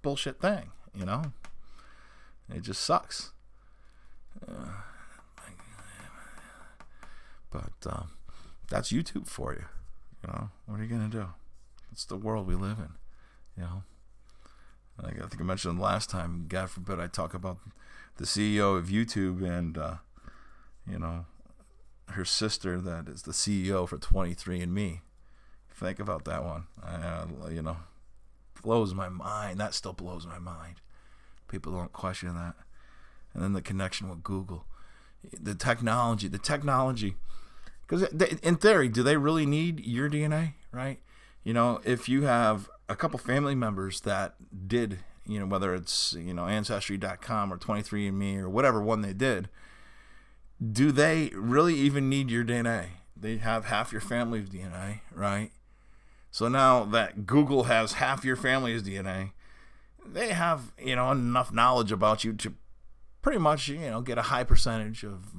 bullshit thing, you know. It just sucks. But that's YouTube for you. You know, what are you going to do? It's the world we live in, you know. I think I mentioned last time, God forbid I talk about the CEO of YouTube and, you know, her sister that is the CEO for 23andMe. Think about that one. You know, blows my mind. That still blows my mind. People don't question that. And then the connection with Google. The technology. Because in theory, do they really need your DNA, right? You know, if you have a couple family members that did, you know, whether it's, you know, Ancestry.com or 23andMe or whatever one they did, do they really even need your DNA? They have half your family's DNA, right? So now that Google has half your family's DNA, they have, you know, enough knowledge about you to pretty much, you know, get a high percentage of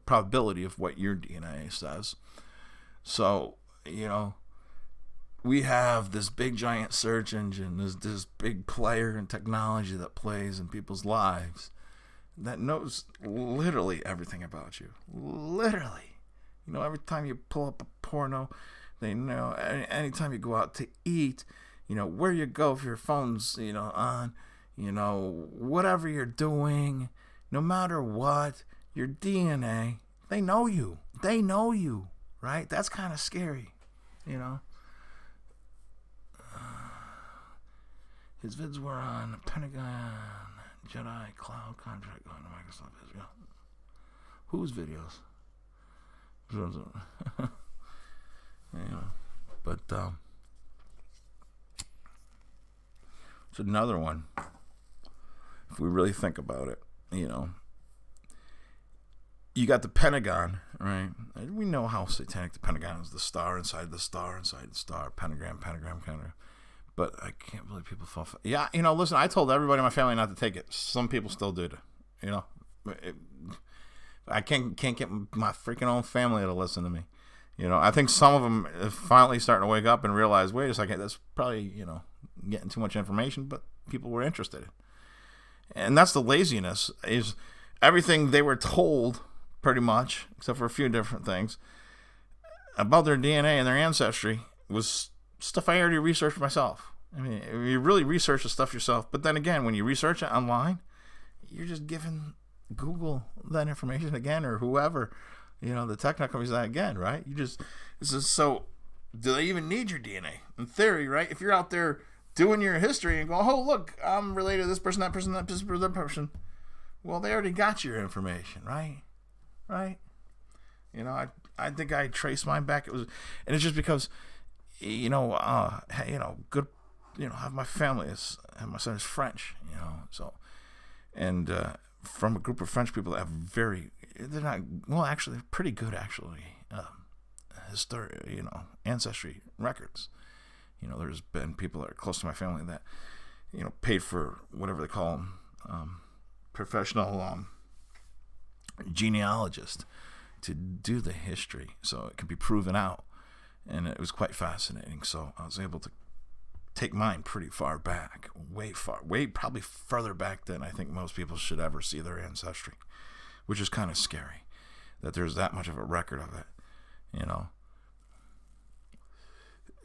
probability of what your DNA says. So, you know, we have this big giant search engine, this big player in technology that plays in people's lives that knows literally everything about you. Literally. You know, every time you pull up a porno, They know anytime you go out to eat, where you go, if your phone's, on, whatever you're doing, no matter what, your DNA, they know you. They know you, right? That's kind of scary, His vids were on Pentagon, Jedi, Cloud Contract going to Microsoft Israel. Whose videos? But it's another one. If we really think about it, you got the Pentagon, right? We know how satanic the Pentagon is. The star inside the star inside the star, pentagram. But I can't believe people fall for it. Yeah, listen, I told everybody in my family not to take it. Some people still did. I can't get my freaking own family to listen to me. I think some of them are finally starting to wake up and realize, wait a second, that's probably, getting too much information, but people were interested. And that's the laziness, is everything they were told, pretty much, except for a few different things, about their DNA and their ancestry was stuff I already researched myself. I mean, you really research the stuff yourself, but then again, when you research it online, you're just giving Google that information again, or whoever, the tech companies that again, right? So do they even need your DNA? In theory, right? If you're out there doing your history and go, oh, look, I'm related to this person, that person, that person. Well, they already got your information, right? Right? I think I traced mine back. And it's just because, good, have my family and my son is French, so, and from a group of French people that have they're pretty good actually, ancestry records. There's been people that are close to my family that, paid for whatever they call them, professional genealogist to do the history so it could be proven out. And it was quite fascinating. So I was able to take mine pretty far back, way probably further back than I think most people should ever see their ancestry, which is kind of scary that there's that much of a record of it,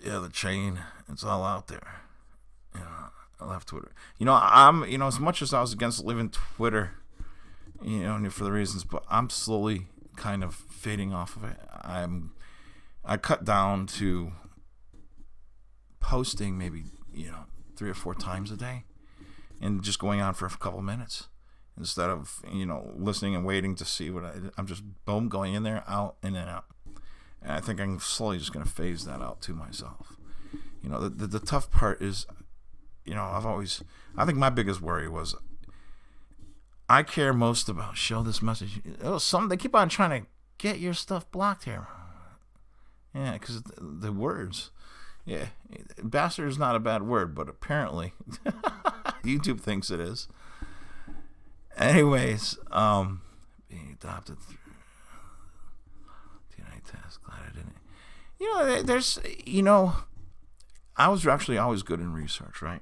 Yeah, the chain, it's all out there. I left Twitter. I'm, as much as I was against leaving Twitter, for the reasons, but I'm slowly kind of fading off of it. I cut down to posting maybe 3 or 4 times a day and just going on for a couple minutes instead of listening and waiting to see what I'm just boom going in there, out, in and out. And I think I'm slowly just going to phase that out to myself. The tough part is, I think my biggest worry was I care most about show this message. They keep on trying to get your stuff blocked here. Yeah, because the words. Yeah, bastard is not a bad word, but apparently YouTube thinks it is. Anyways, being adopted through DNA test. Glad I didn't. There's, I was actually always good in research, right?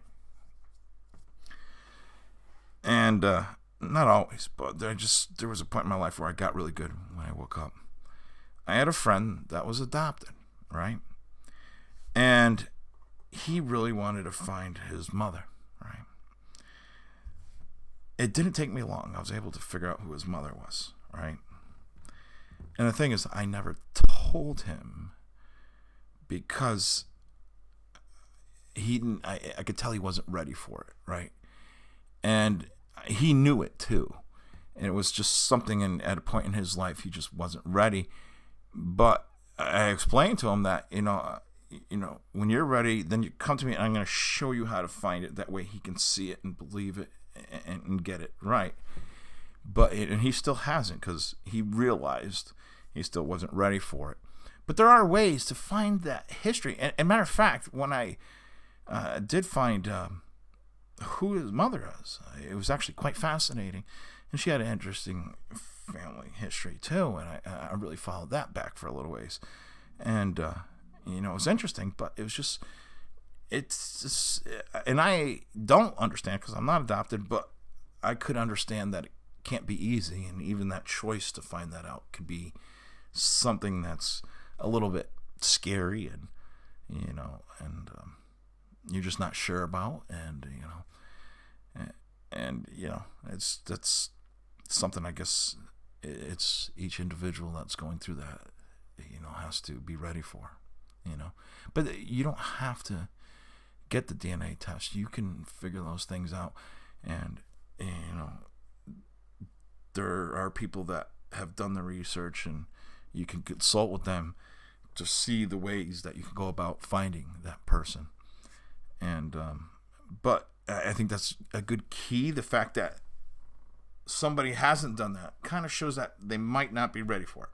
And not always, but there was a point in my life where I got really good when I woke up. I had a friend that was adopted, right? And he really wanted to find his mother, right? It didn't take me long. I was able to figure out who his mother was, right? And the thing is, I never told him because I could tell he wasn't ready for it, right? And he knew it too. And it was just something at a point in his life he just wasn't ready. But I explained to him that, when you're ready, then you come to me and I'm going to show you how to find it. That way he can see it and believe it and get it right. And he still hasn't, because he realized he still wasn't ready for it. But there are ways to find that history. And matter of fact, when I did find who his mother is, it was actually quite fascinating. And she had an interesting family history too, and I really followed that back for a little ways. And it was interesting, but it was just, and I don't understand because I'm not adopted, but I could understand that it can't be easy, and even that choice to find that out could be something that's a little bit scary and you're just not sure about, and that's something, I guess it's each individual that's going through that, has to be ready for, but you don't have to get the DNA test. You can figure those things out, and there are people that have done the research, and you can consult with them to see the ways that you can go about finding that person. And but I think that's a good key. The fact that somebody hasn't done that kind of shows that they might not be ready for it.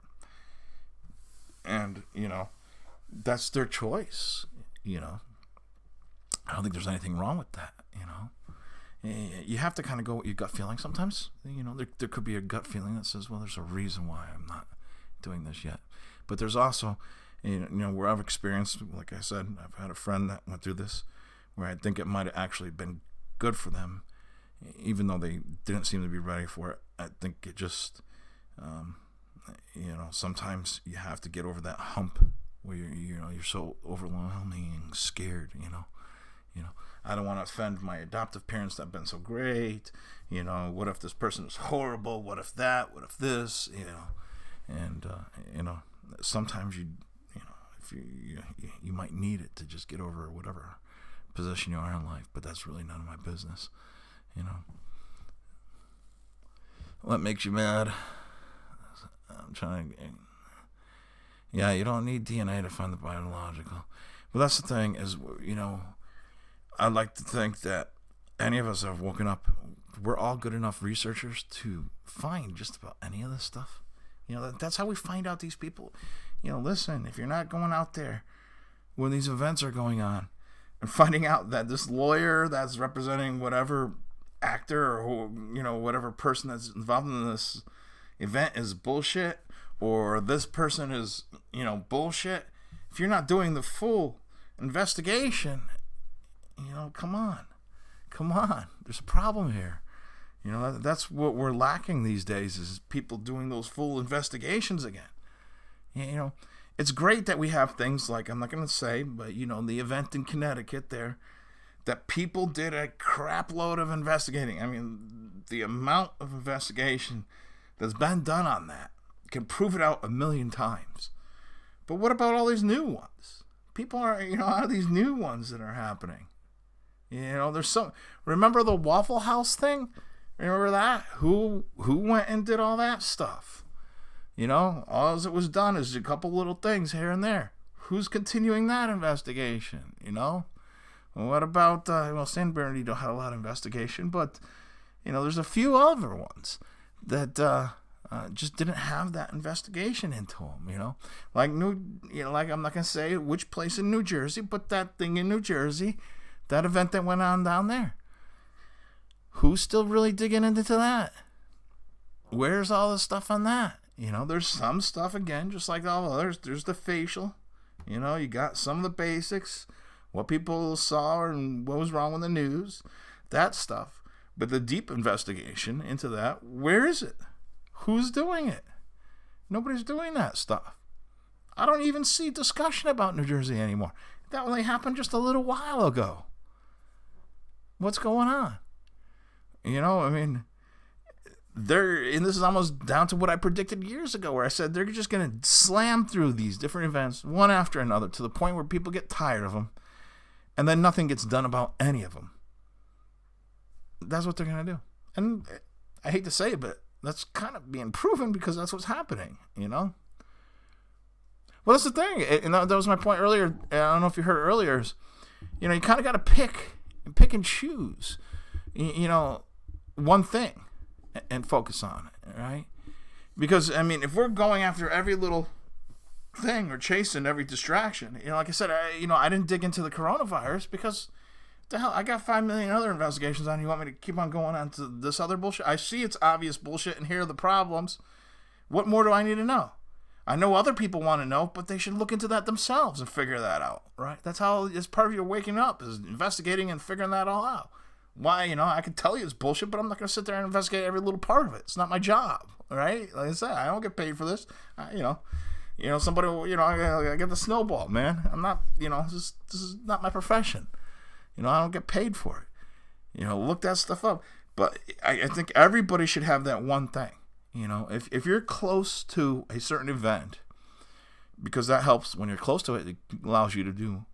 And, that's their choice, I don't think there's anything wrong with that, You have to kind of go with your gut feeling sometimes. There could be a gut feeling that says, well, there's a reason why I'm not doing this yet. But there's also, where I've experienced, like I said, I've had a friend that went through this, where I think it might have actually been good for them, even though they didn't seem to be ready for it. I think it just, sometimes you have to get over that hump where you're so overwhelming and scared. I don't want to offend my adoptive parents that have been so great. What if this person is horrible? What if that? What if this? And sometimes if you might need it to just get over whatever position you are in life, but that's really none of my business. What makes you mad? I'm trying to. Yeah, you don't need DNA to find the biological. But that's the thing is, I'd like to think that any of us have woken up, we're all good enough researchers to find just about any of this stuff. That's how we find out these people. Listen, if you're not going out there when these events are going on and finding out that this lawyer that's representing whatever actor or whatever person that's involved in this event is bullshit, or this person is bullshit, if you're not doing the full investigation, come on, there's a problem here. That's what we're lacking these days, is people doing those full investigations again. It's great that we have things like, I'm not going to say, but the event in Connecticut there, that people did a crap load of investigating. I mean, the amount of investigation that's been done on that can prove it out 1,000,000 times. But what about all these new ones? People are, out of these new ones that are happening. There's some. Remember the Waffle House thing? Remember that? Who went and did all that stuff? All it was done is a couple little things here and there. Who's continuing that investigation? What about, San Bernardino had a lot of investigation, but, there's a few other ones that just didn't have that investigation into them, Like like I'm not going to say which place in New Jersey, but that thing in New Jersey, that event that went on down there. Who's still really digging into that? Where's all the stuff on that? There's some stuff, again, just like all others. There's the facial. You got some of the basics, what people saw and what was wrong with the news, that stuff. But the deep investigation into that, where is it? Who's doing it? Nobody's doing that stuff. I don't even see discussion about New Jersey anymore. That only happened just a little while ago. What's going on? And this is almost down to what I predicted years ago, where I said they're just going to slam through these different events one after another to the point where people get tired of them, and then nothing gets done about any of them. That's what they're going to do. And I hate to say it, but that's kind of being proven, because that's what's happening, Well, that's the thing. And that was my point earlier. I don't know if you heard earlier. You kind of got to pick and choose, one thing and focus on it, right? Because, if we're going after every little thing or chasing every distraction, like I said, I didn't dig into the coronavirus because, what the hell, I got 5 million other investigations on. You want me to keep on going on to this other bullshit? I see it's obvious bullshit, and here are the problems. What more do I need to know? I know other people want to know, but they should look into that themselves and figure that out, right? That's how it's part of your waking up, is investigating and figuring that all out. Why, I can tell you it's bullshit, but I'm not going to sit there and investigate every little part of it. It's not my job, right? Like I said, I don't get paid for this. somebody, I get the snowball, man. I'm not, this is not my profession. I don't get paid for it. Look that stuff up. But I think everybody should have that one thing. If you're close to a certain event, because that helps when you're close to it, it allows you to do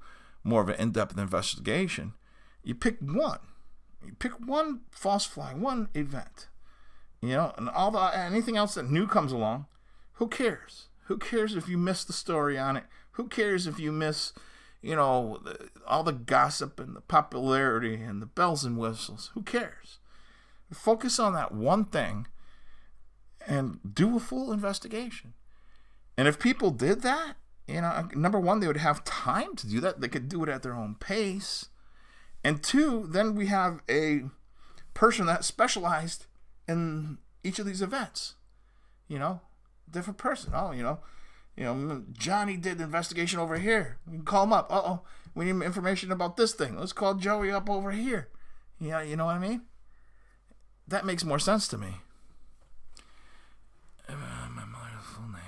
more of an in-depth investigation. You pick one. You pick one false flag, one event. And anything else that new comes along, who cares? Who cares if you miss the story on it? Who cares if you miss, all the gossip and the popularity and the bells and whistles? Who cares? Focus on that one thing and do a full investigation. And if people did that, number one, they would have time to do that. They could do it at their own pace. And two, then we have a person that specialized in each of these events. Different person. Johnny did the investigation over here. We can call him up. We need information about this thing. Let's call Joey up over here. Yeah, you know what I mean? That makes more sense to me. My mother's full name,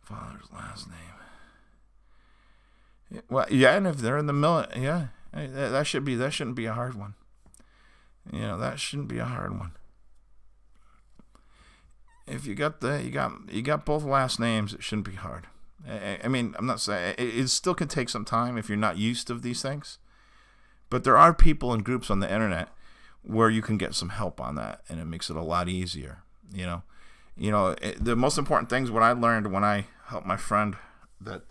father's last name. Well, yeah, and if they're in the military, yeah, that shouldn't be a hard one. That shouldn't be a hard one. If you got both last names, it shouldn't be hard. I mean, I'm not saying it still can take some time if you're not used to these things, but there are people and groups on the internet where you can get some help on that, and it makes it a lot easier. The most important things what I learned when I helped my friend that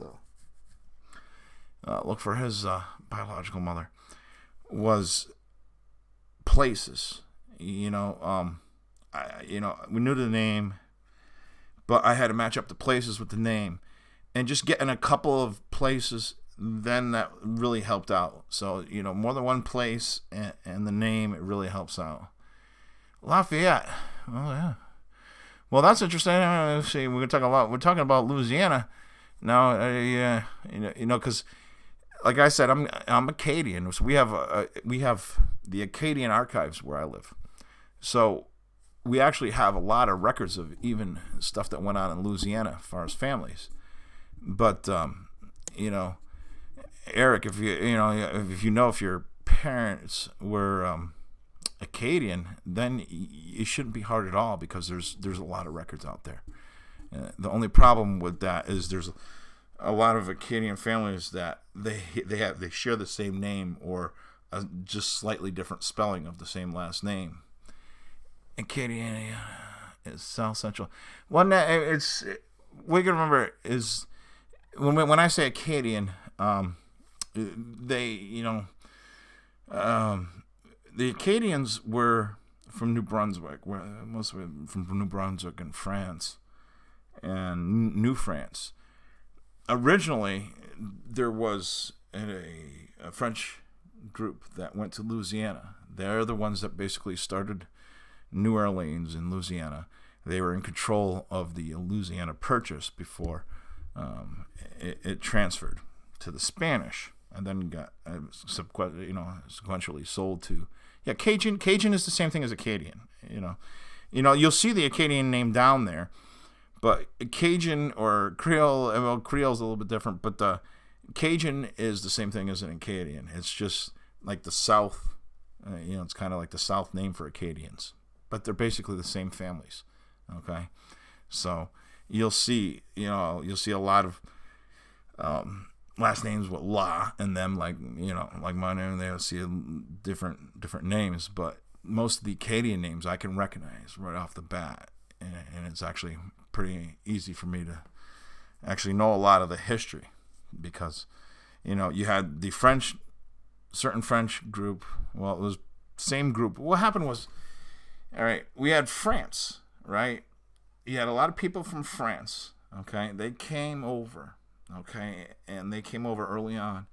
look for his biological mother was places. We knew the name, but I had to match up the places with the name, and just getting a couple of places, then that really helped out. So more than one place and the name, it really helps out. Lafayette. Oh yeah. Well, that's interesting. Let's see, we're talking about Louisiana now. Because like I said, I'm Acadian, so we have the Acadian archives where I live. So we actually have a lot of records of even stuff that went on in Louisiana as far as families. But Eric, if if your parents were Acadian, then it shouldn't be hard at all, because there's a lot of records out there. The only problem with that is there's a lot of Acadian families that they share the same name or just slightly different spelling of the same last name. Acadian is South Central. One that it's we can remember is when I say Acadian, the Acadians were from New Brunswick, mostly from New Brunswick and France and New France. Originally, there was a French group that went to Louisiana. They're the ones that basically started New Orleans in Louisiana. They were in control of the Louisiana Purchase before it transferred to the Spanish, and then got sequentially sold to Cajun. Cajun is the same thing as Acadian. You'll see the Acadian name down there, but Cajun or Creole. Well, Creole's a little bit different, but the Cajun is the same thing as an Acadian. It's just like the South. It's kind of like the South name for Acadians, but they're basically the same families. Okay, so you'll see a lot of last names with "la" in them, like my name. They'll see different names, but most of the Acadian names I can recognize right off the bat, and it's actually pretty easy for me to actually know a lot of the history, because you had the certain French group. Well, it was same group. What happened was, all right, we had France, right? You had a lot of people from France. Okay, they came over. Okay, and they came over early on.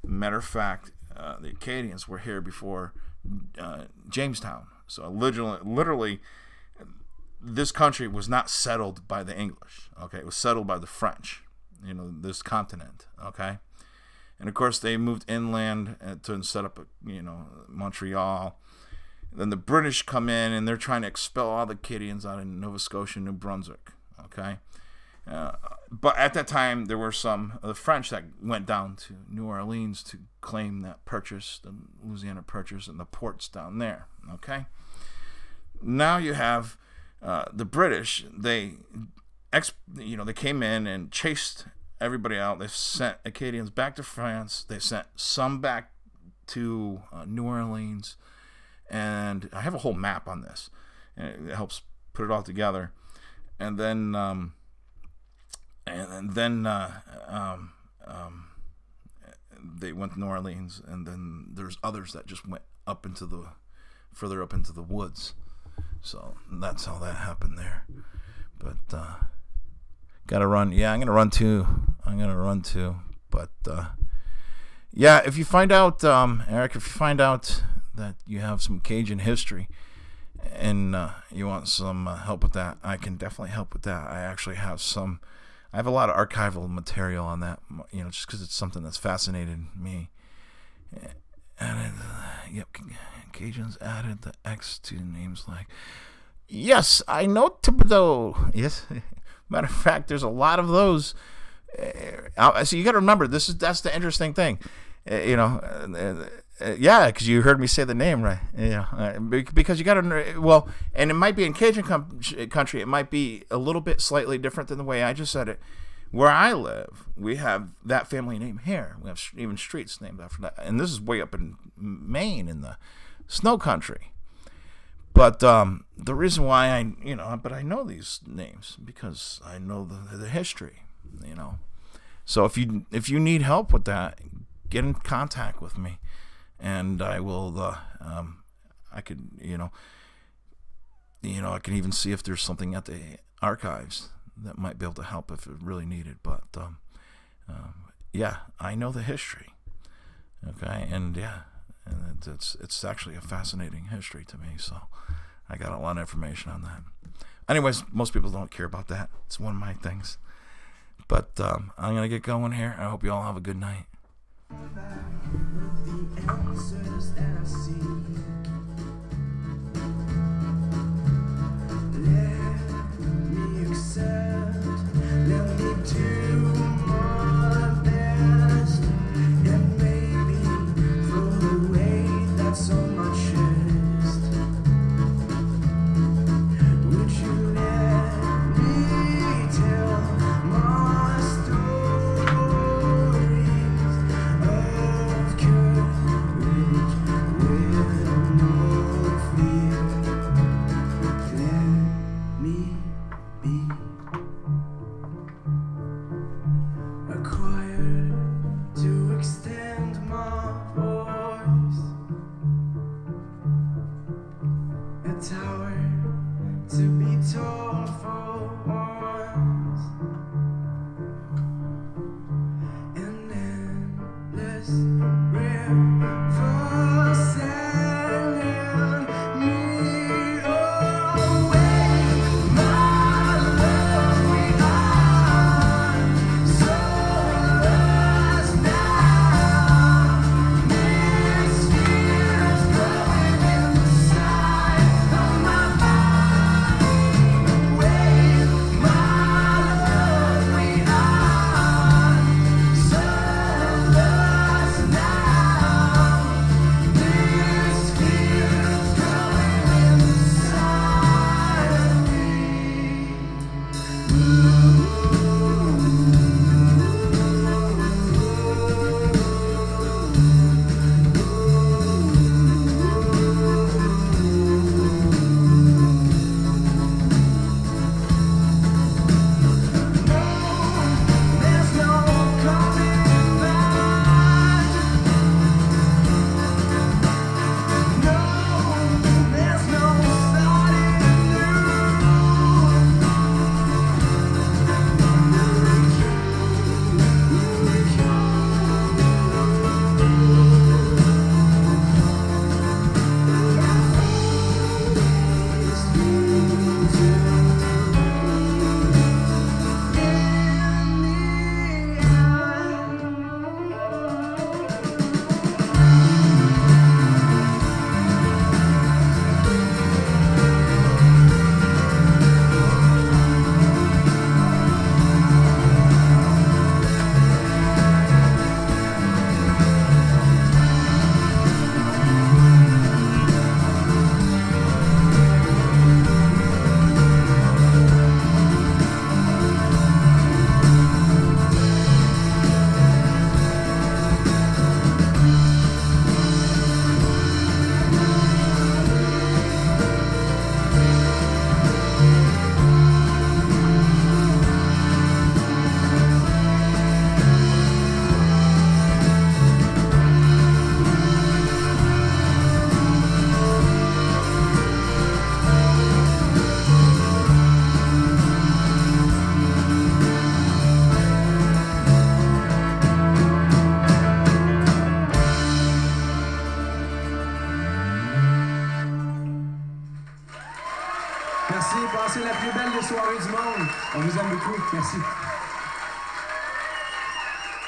Matter of fact, the Acadians were here before Jamestown. So literally, this country was not settled by the English. Okay, it was settled by the French. This continent. Okay, and of course they moved inland to set up Montreal. Then the British come in and they're trying to expel all the Acadians out in Nova Scotia and New Brunswick. Okay. But at that time, there were some of the French that went down to New Orleans to claim that Purchase, the Louisiana Purchase, and the ports down there. Okay. Now you have the British. They came in and chased everybody out. They sent Acadians back to France. They sent some back to New Orleans, and I have a whole map on this. And it helps put it all together. And then they went to New Orleans, and then there's others that just went further up into the woods. So that's how that happened there. But gotta run. Yeah, I'm gonna run too. But yeah, if you find out, Eric, that you have some Cajun history and you want some help with that, I can definitely help with that. I actually have I have a lot of archival material on that, just because it's something that's fascinated me. And yep, Cajuns added the X to names like. Yes, I know Thibodeau. Yes, matter of fact, there's a lot of those. So you got to remember, that's the interesting thing, yeah, because you heard me say the name right. Yeah, because you got to and it might be in Cajun country, it might be a little bit slightly different than the way I just said it. Where I live, we have that family name here. We have even streets named after that, and this is way up in Maine in the snow country. But the reason why I know these names because I know the history, So if you need help with that, get in contact with me, and I will. I could I can even see if there's something at the archives that might be able to help if it really needed. But yeah, I know the history. Okay, and yeah. And it's actually a fascinating history to me, so I got a lot of information on that. Anyways, most people don't care about that. It's one of my things. But I'm going to get going here. I hope you all have a good night. The answers that I seek. Let me accept, let me do my best, and maybe throw the weight that's on my chest. Would you let me tell my stories of courage with passer la plus belle des soirées du monde. On vous aime beaucoup. Merci.